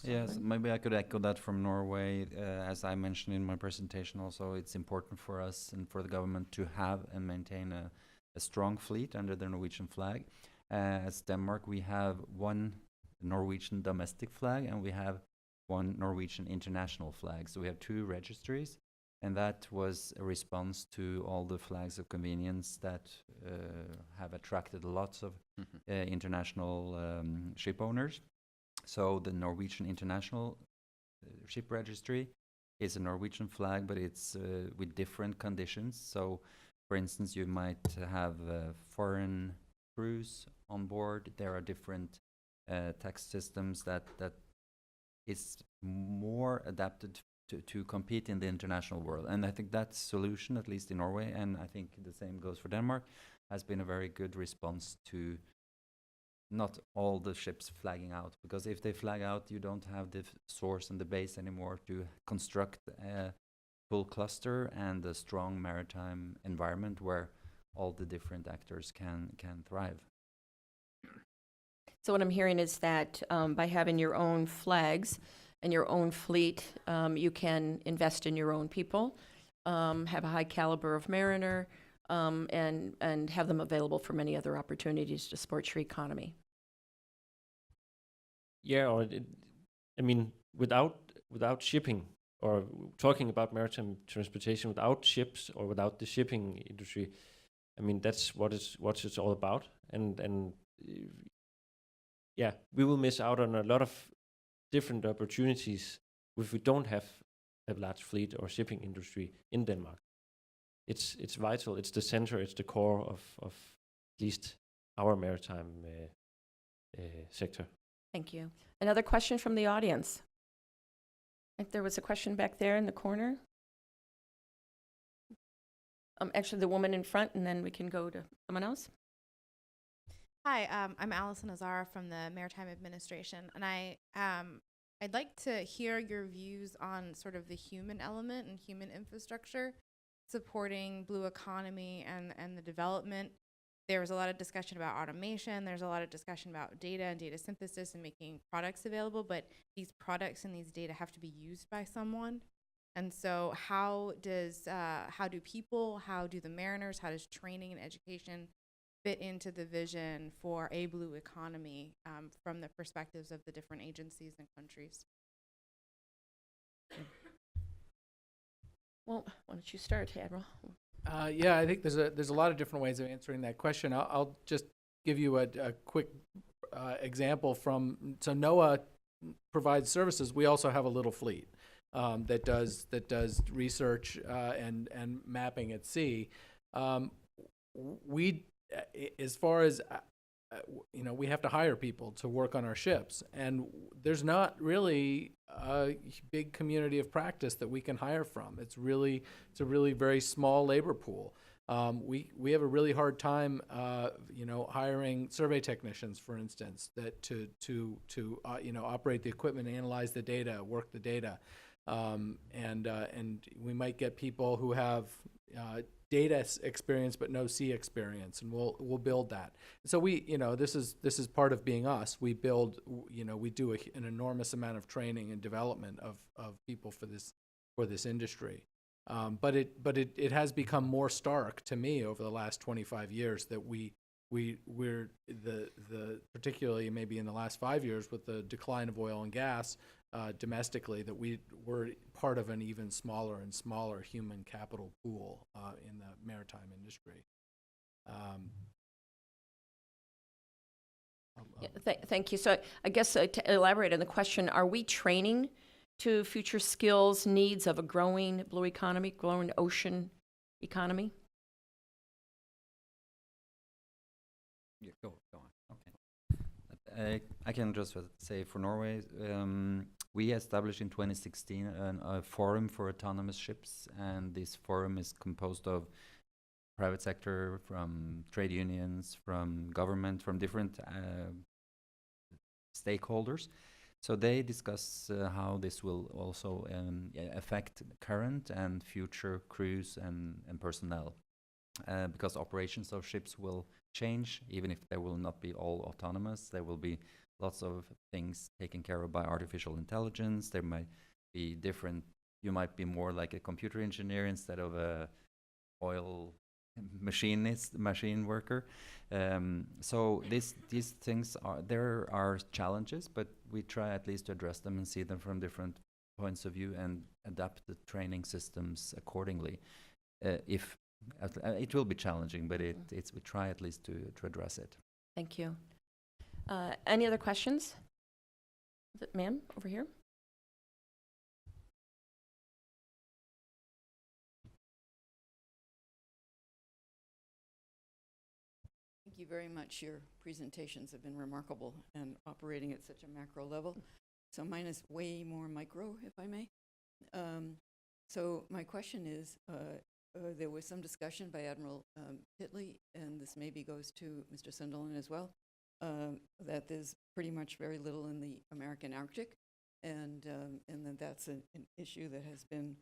Yes, maybe I could echo that from Norway. As I mentioned in my presentation also, it's important for us and for the government to have and maintain a strong fleet under the Norwegian flag. As Denmark, we have one Norwegian domestic flag and we have one Norwegian international flag. So we have two registries, and that was a response to all the flags of convenience that have attracted lots of international ship owners. So the Norwegian International Ship Registry is a Norwegian flag, but it's with different conditions. So, for instance, you might have foreign crews on board. There are different tax systems that is more adapted to compete in the international world. And I think that solution, at least in Norway, and I think the same goes for Denmark, has been a very good response to not all the ships flagging out, because if they flag out, you don't have the source and the base anymore to construct a full cluster and a strong maritime environment where all the different actors can thrive. So what I'm hearing is that by having your own flags and your own fleet, you can invest in your own people, have a high caliber of mariner, and have them available for many other opportunities to support your economy. Yeah, or I mean, without shipping, or talking about maritime transportation, without ships or without the shipping industry, I mean, that's what it's all about. And we will miss out on a lot of different opportunities if we don't have a large fleet or shipping industry in Denmark. It's vital. It's the center. It's the core of at least our maritime sector. Thank you. Another question from the audience. I think there was a question back there in the corner. Actually, the woman in front, and then we can go to someone else. Hi, I'm Allison Azara from the Maritime Administration, and I'd like to hear your views on sort of the human element and human infrastructure supporting blue economy and the development. There was a lot of discussion about automation. There's a lot of discussion about data and data synthesis and making products available, but these products and these data have to be used by someone. And so how do people, how do the mariners, how does training and education fit into the vision for a blue economy from the perspectives of the different agencies and countries? Well, why don't you start, Admiral? Yeah, I think there's a lot of different ways of answering that question. I'll just give you a quick example from, so NOAA provides services. We also have a little fleet that does research and mapping at sea. As far as we have to hire people to work on our ships, and there's not really a big community of practice that we can hire from. It's a really very small labor pool. We have a really hard time, hiring survey technicians, for instance, that to operate the equipment, analyze the data, work the data, and we might get people who have data experience but no sea experience, and we'll build that. So this is part of being us. We build, we do an enormous amount of training and development of people for this industry. But it has become more stark to me over the last 25 years that we're particularly maybe in the last 5 years with the decline of oil and gas domestically, that we're part of an even smaller and smaller human capital pool in the maritime industry. Thank you. So I guess to elaborate on the question, are we training to future skills needs of a growing blue economy, growing ocean economy? Yeah, go on. Okay. I can just say for Norway, we established in 2016 a forum for autonomous ships, and this forum is composed of private sector, from trade unions, from government, from different stakeholders. So they discuss how this will also affect current and future crews and personnel, because operations of ships will change. Even if they will not be all autonomous, there will be lots of things taken care of by artificial intelligence. There might be different, you might be more like a computer engineer instead of a oil machine worker. So these things there are challenges, but we try at least to address them and see them from different points of view and adapt the training systems accordingly. If it will be challenging, but we try at least to address it. Thank you. Any other questions? Ma'am, over here. Thank you very much. Your presentations have been remarkable and operating at such a macro level. So mine is way more micro, if I may. So my question is, there was some discussion by Admiral Titli, and this maybe goes to Mr. Sunderland as well, that there's pretty much very little in the American Arctic, and that that's an issue that has been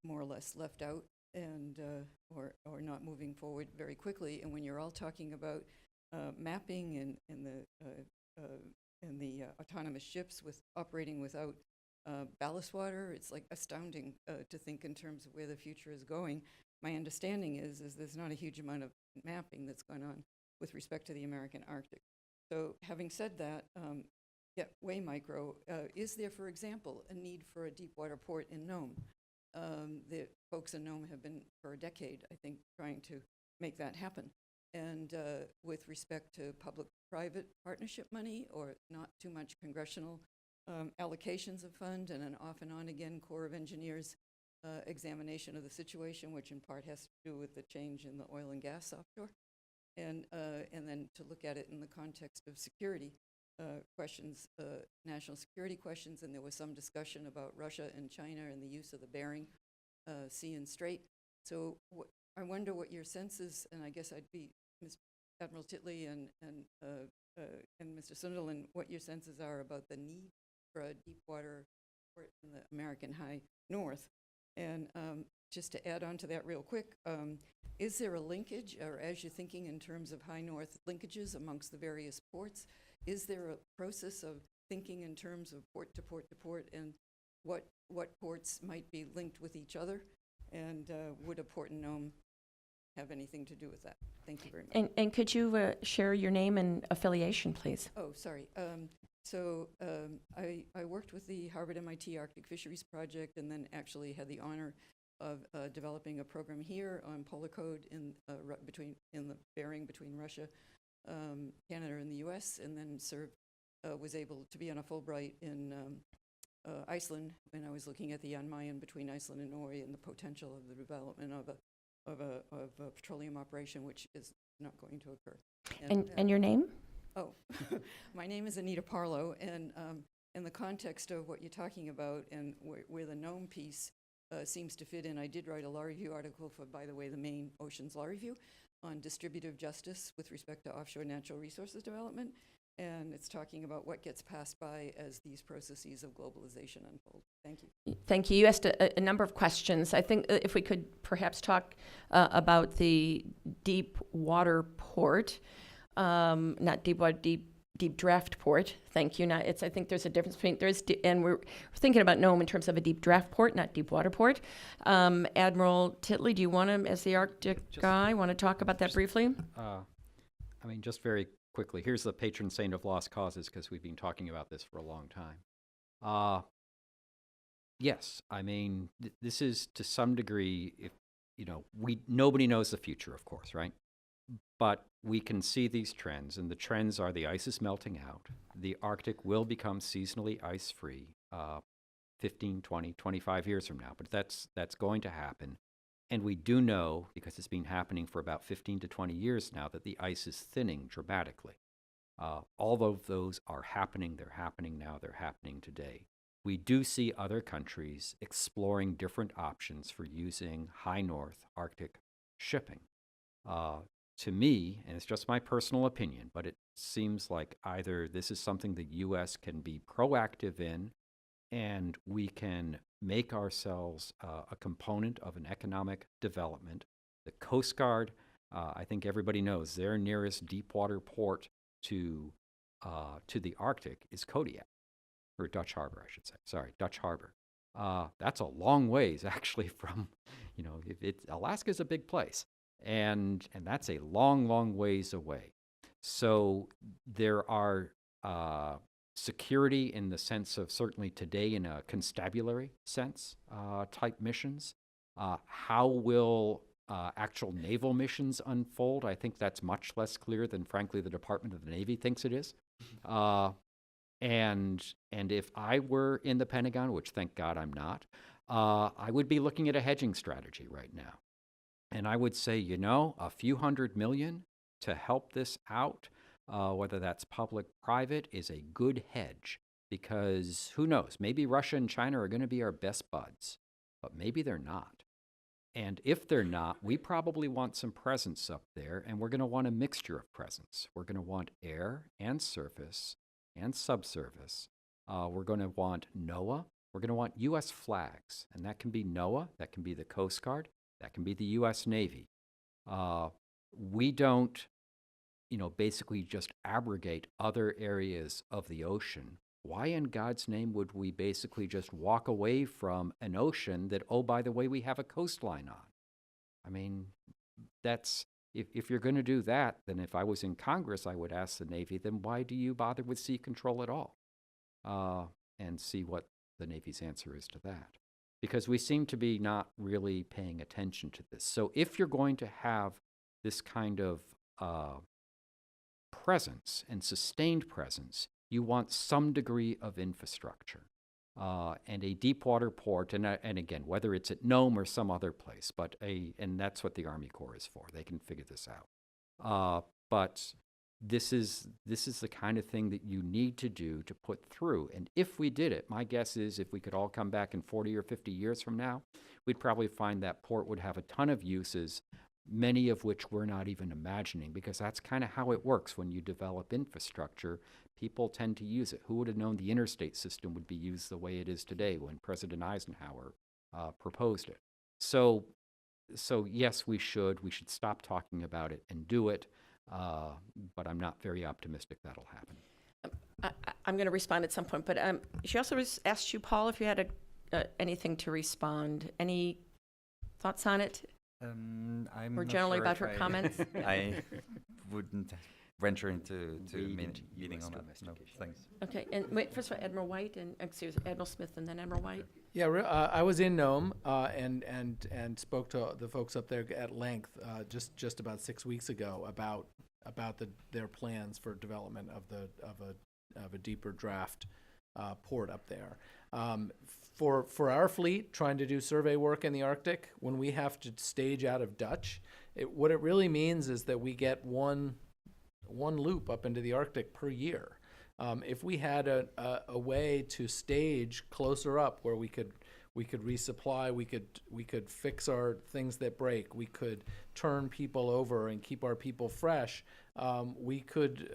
more or less left out and or not moving forward very quickly. And when you're all talking about mapping and the autonomous ships with operating without ballast water, it's like astounding to think in terms of where the future is going. My understanding is there's not a huge amount of mapping that's going on with respect to the American Arctic. So having said that, way micro, is there, for example, a need for a deep water port in Nome? The folks in Nome have been for a decade, I think, trying to make that happen. And with respect to public-private partnership money, or not too much congressional allocations of fund, and an off and on again Corps of Engineers examination of the situation, which in part has to do with the change in the oil and gas offshore, and then to look at it in the context of security questions, national security questions. And there was some discussion about Russia and China and the use of the Bering Sea and Strait. So I wonder what your sense is, and I guess I'd be Admiral Titli and Mr. Sunderland, what your senses are about the need for a deep water port in the American high north, And just to add on to that real quick, is there a linkage, or as you're thinking in terms of high north linkages amongst the various ports, is there a process of thinking in terms of port to port to port, and what ports might be linked with each other? And would a port in Nome have anything to do with that? Thank you very much. And could you share your name and affiliation, please? Oh, sorry. I worked with the Harvard-MIT Arctic Fisheries Project, and then actually had the honor of developing a program here on polar code in the Bering between Russia, Canada, and the U.S., and then was able to be on a Fulbright in Iceland when I was looking at the Jan Mayen between Iceland and Norway and the potential of the development of a petroleum operation, which is not going to occur. And your name? Oh, my name is Anita Parlow, and in the context of what you're talking about and where the Nome piece seems to fit in, I did write a law review article for, by the way, the Maine Oceans Law Review on distributive justice with respect to offshore natural resources development, and it's talking about what gets passed by as these processes of globalization unfold. Thank you. Thank you. You asked a number of questions. I think if we could perhaps talk about the deep water port, not deep water, deep draft port. Thank you. I think there's a difference between and we're thinking about Nome in terms of a deep draft port, not deep water port. Admiral Titli, do you want to, as the Arctic guy, want to talk about that briefly? I mean, just very quickly, here's the patron saint of lost causes, because we've been talking about this for a long time. Yes, I mean, this is to some degree, if nobody knows the future, of course, right? But we can see these trends, and the trends are the ice is melting out. The Arctic will become seasonally ice-free 15, 20, 25 years from now, but that's going to happen. And we do know, because it's been happening for about 15 to 20 years now, that the ice is thinning dramatically. All of those are happening. They're happening now. They're happening today. We do see other countries exploring different options for using high north Arctic shipping. To me, and it's just my personal opinion, but it seems like either this is something the U.S. can be proactive in, and we can make ourselves a component of an economic development. The Coast Guard, I think everybody knows, their nearest deep water port to the Arctic is Kodiak, or Dutch Harbor, I should say. Sorry, Dutch Harbor. That's a long ways, actually, from, Alaska's a big place. And that's a long, long ways away. So there are security in the sense of, certainly today in a constabulary sense, type missions. How will actual naval missions unfold? I think that's much less clear than, frankly, the Department of the Navy thinks it is. And if I were in the Pentagon, which thank God I'm not, I would be looking at a hedging strategy right now. And I would say, a few $100 million to help this out, whether that's public, private, is a good hedge, because who knows, maybe Russia and China are going to be our best buds, but maybe they're not. And if they're not, we probably want some presence up there, and we're going to want a mixture of presence. We're going to want air and surface and subsurface. We're going to want NOAA. We're going to want U.S. flags, and that can be NOAA, that can be the Coast Guard, that can be the U.S. Navy. We don't, basically just abrogate other areas of the ocean. Why in God's name would we basically just walk away from an ocean that, oh, by the way, we have a coastline on? I mean, that's, if you're going to do that, then if I was in Congress, I would ask the Navy, then why do you bother with sea control at all? And see what the Navy's answer is to that. Because we seem to be not really paying attention to this. So if you're going to have this kind of presence and sustained presence, you want some degree of infrastructure. And a deep water port, and again, whether it's at Nome or some other place, and that's what the Army Corps is for. They can figure this out. But this is the kind of thing that you need to do to put through. And if we did it, my guess is if we could all come back in 40 or 50 years from now, we'd probably find that port would have a ton of uses, many of which we're not even imagining, because that's kind of how it works when you develop infrastructure. People tend to use it. Who would have known the interstate system would be used the way it is today when President Eisenhower proposed it. So yes, we should stop talking about it and do it, but I'm not very optimistic that'll happen. I'm going to respond at some point, but she also asked you, Paul, if you had anything to respond. Any thoughts on it? I'm Or not generally sure about if her comments? I wouldn't venture into meeting on that. No, thanks. Okay, and wait, first of all, Admiral White, and excuse me, Admiral Smith, and then Admiral White. Yeah, I was in Nome and spoke to the folks up there at length just about 6 weeks ago about their plans for development of a deeper draft port up there. For our fleet, trying to do survey work in the Arctic, when we have to stage out of Dutch, what it really means is that we get one loop up into the Arctic per year. If we had a way to stage closer up where we could resupply, we could fix our things that break, we could turn people over and keep our people fresh, we could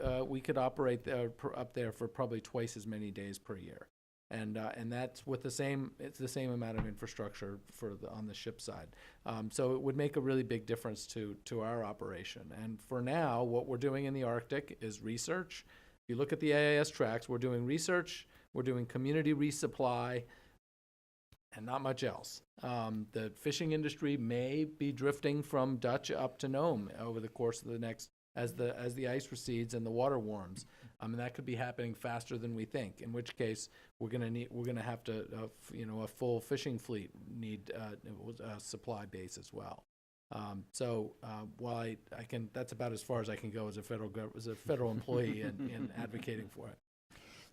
operate up there for probably twice as many days per year. And that's with the same amount of infrastructure on the ship side. So it would make a really big difference to our operation. And for now, what we're doing in the Arctic is research. If you look at the AIS tracks, we're doing research, we're doing community resupply, and not much else. The fishing industry may be drifting from Dutch up to Nome over the course of the next, as the ice recedes and the water warms. And that could be happening faster than we think. In which case, we're gonna have to, a full fishing fleet need a supply base as well. While I can, that's about as far as I can go as a federal employee in advocating for it.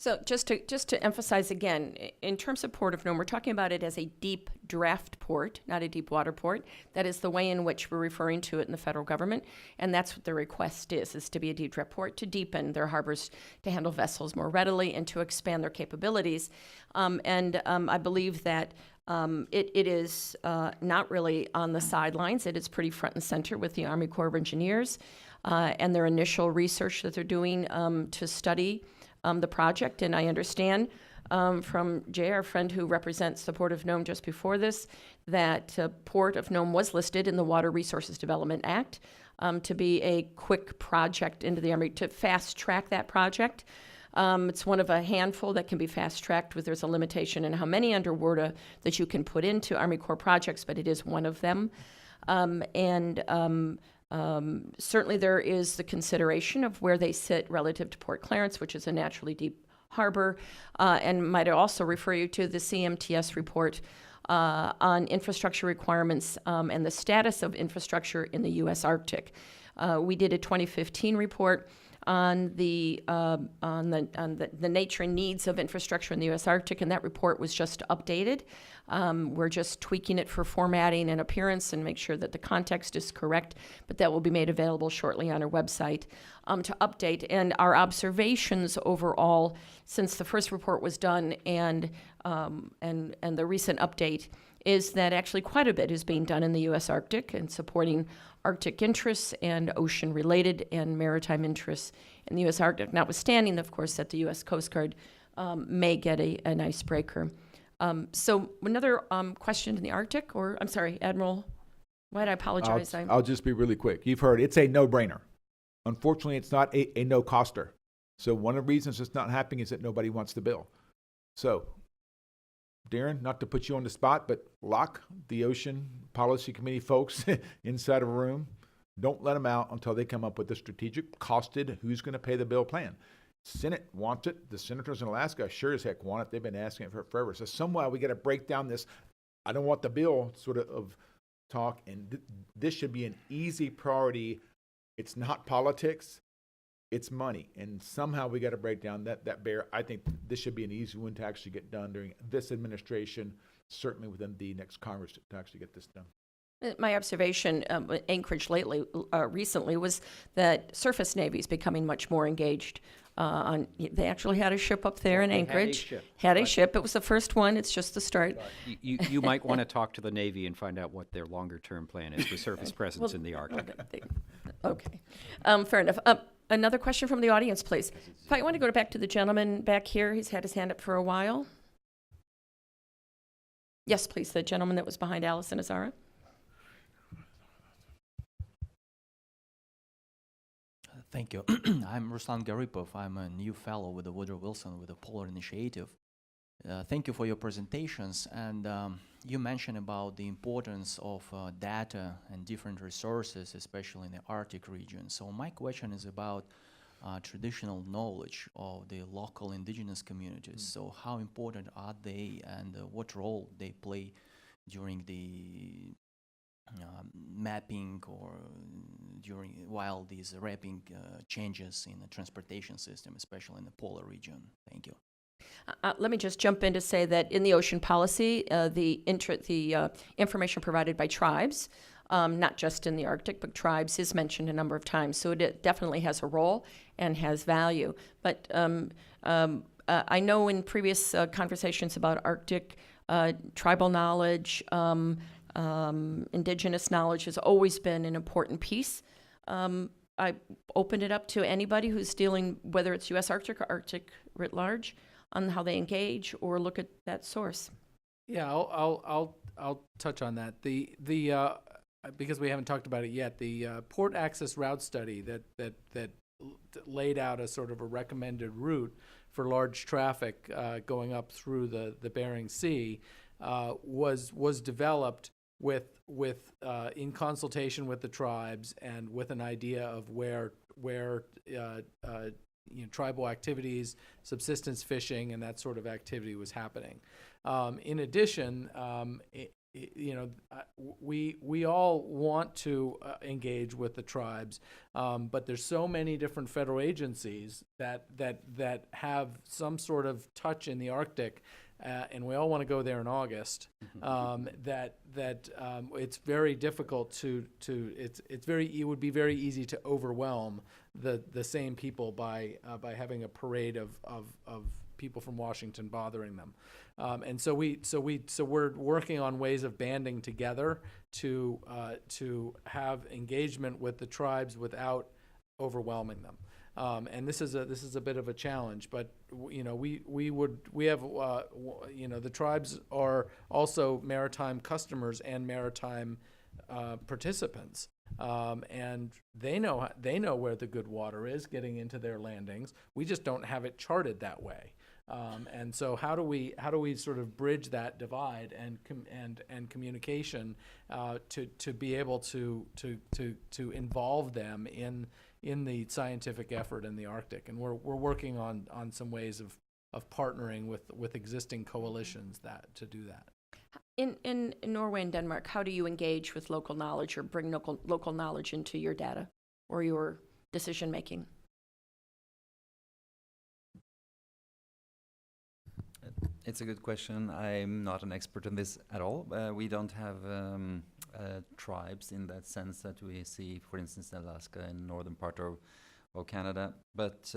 So just to emphasize again, in terms of Port of Nome, we're talking about it as a deep draft port, not a deep water port. That is the way in which we're referring to it in the federal government, and that's what the request is to be a deep draft port, to deepen their harbors, to handle vessels more readily, and to expand their capabilities. I believe that it is not really on the sidelines. It is pretty front and center with the Army Corps of Engineers and their initial research that they're doing to study the project. And I understand from Jay, our friend who represents the Port of Nome just before this, that Port of Nome was listed in the Water Resources Development Act to be a quick project into the Army, to fast track that project. It's one of a handful that can be fast tracked with, there's a limitation in how many underwater that you can put into Army Corps projects, but it is one of them. Certainly there is the consideration of where they sit relative to Port Clarence, which is a naturally deep harbor, and might also refer you to the CMTS report on infrastructure requirements and the status of infrastructure in the U.S. Arctic. We did a 2015 report on the nature and needs of infrastructure in the U.S. Arctic, and that report was just updated. We're just tweaking it for formatting and appearance and make sure that the context is correct, but that will be made available shortly on our website to update. And our observations overall since the first report was done and the recent update is that actually quite a bit is being done in the U.S. Arctic and supporting Arctic interests and ocean-related and maritime interests in the U.S. Arctic, notwithstanding, of course, that the U.S. Coast Guard may get an icebreaker. So another question in the Arctic, or I'm sorry, Admiral White, I apologize. I'll just be really quick. You've heard it's a no-brainer. Unfortunately, it's not a no-coster. So one of the reasons it's not happening is that nobody wants the bill. So, Darren, not to put you on the spot, but lock the Ocean Policy Committee folks inside of a room. Don't let them out until they come up with a strategic, costed, who's going to pay the bill plan. Senate wants it. The senators in Alaska sure as heck want it. They've been asking it for forever. So somewhere we got to break down this, I don't want the bill sort of talk, and this should be an easy priority. It's not politics. It's money, and somehow we got to break down that barrier. I think this should be an easy one to actually get done during this administration, certainly within the next Congress to actually get this done. My observation Anchorage recently was that surface Navy is becoming much more engaged. They actually had a ship up there in Anchorage. Had a ship. It was the first one. It's just the start. You might want to talk to the Navy and find out what their longer-term plan is for surface presence in the Arctic. Okay. Fair enough. Another question from the audience, please. If I want to go back to the gentleman back here, he's had his hand up for a while. Yes, please, the gentleman that was behind Alice and Azara. Thank you. I'm Ruslan Garipov. I'm a new fellow with the Woodrow Wilson with the Polar Initiative. Thank you for your presentations. And you mentioned about the importance of data and different resources, especially in the Arctic region. So my question is about traditional knowledge of the local indigenous communities. So how important are they, and what role they play during the mapping or while these rapid changes in the transportation system, especially in the polar region? Thank you. Let me just jump in to say that in the ocean policy, the information provided by tribes, not just in the Arctic, but tribes, is mentioned a number of times. So it definitely has a role and has value. But I know in previous conversations about Arctic, tribal knowledge, indigenous knowledge has always been an important piece. I opened it up to anybody who's dealing, whether it's U.S. Arctic or Arctic writ large, on how they engage or look at that source. Yeah, I'll touch on that. The because we haven't talked about it yet, the port access route study that laid out a sort of a recommended route for large traffic going up through the Bering Sea was developed with in consultation with the tribes and with an idea of where tribal activities, subsistence fishing, and that sort of activity was happening. In addition, we all want to engage with the tribes, but there's so many different federal agencies that have some sort of touch in the Arctic. And we all want to go there in August. That it's very difficult it would be very easy to overwhelm the same people by having a parade of people from Washington bothering them, and so we're working on ways of banding together to have engagement with the tribes without overwhelming them. And this is a bit of a challenge, but we have the tribes are also maritime customers and maritime participants, and they know where the good water is getting into their landings. We just don't have it charted that way, and so how do we sort of bridge that divide and communication to be able to involve them in the scientific effort in the Arctic, and we're working on some ways of partnering with existing coalitions to do that. In Norway and Denmark, how do you engage with local knowledge or bring local knowledge into your data or your decision making? It's a good question. I'm not an expert in this at all. We don't have tribes in that sense that we see, for instance, in Alaska and northern part of Canada. But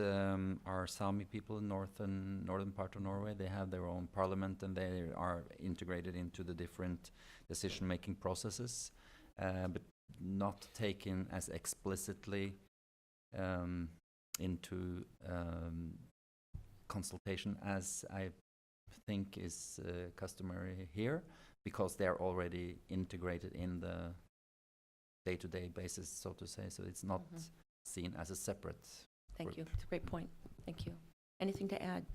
our Sami people in northern part of Norway, they have their own parliament and they are integrated into the different decision-making processes, but not taken as explicitly into consultation as I think is customary here, because they're already integrated in the day-to-day basis, so to say. So it's not seen as a separate Thank group. you. It's a great point. Thank you. Anything to add?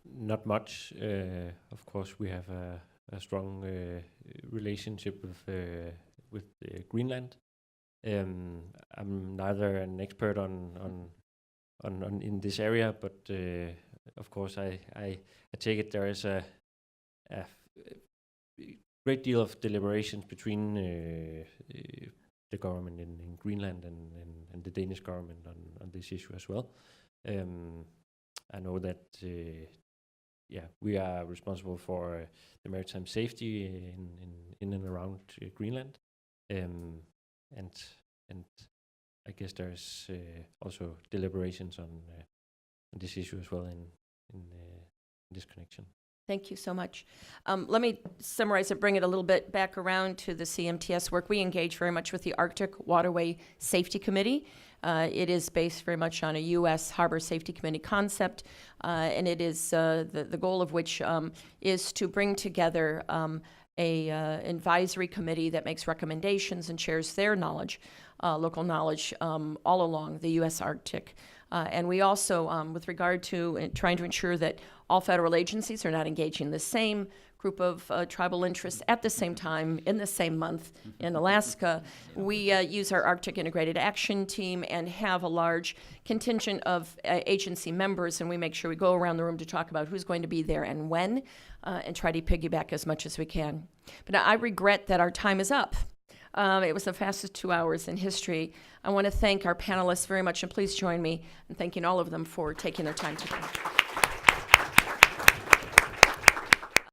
Not much. Of course, we have a strong relationship with Greenland. I'm neither an expert on in this area, but of course, I take it there is a great deal of deliberations between the government in Greenland and the Danish government on this issue as well. I know that we are responsible for the maritime safety in and around Greenland, and I guess there's also deliberations on this issue as well in this connection. Thank you so much. Let me summarize it, bring it a little bit back around to the CMTS work. We engage very much with the Arctic Waterway Safety Committee. It is based very much on a U.S. Harbor Safety Committee concept, and it is the goal of which is to bring together a advisory committee that makes recommendations and shares their knowledge, local knowledge, all along the U.S. Arctic. And we also, with regard to trying to ensure that all federal agencies are not engaging in the same group of tribal interests at the same time in the same month in Alaska, we use our Arctic Integrated Action Team and have a large contingent of agency members, and we make sure we go around the room to talk about who's going to be there and when, and try to piggyback as much as we can. But I regret that our time is up. It was the fastest 2 hours in history. I want to thank our panelists very much, and please join me in thanking all of them for taking their time today.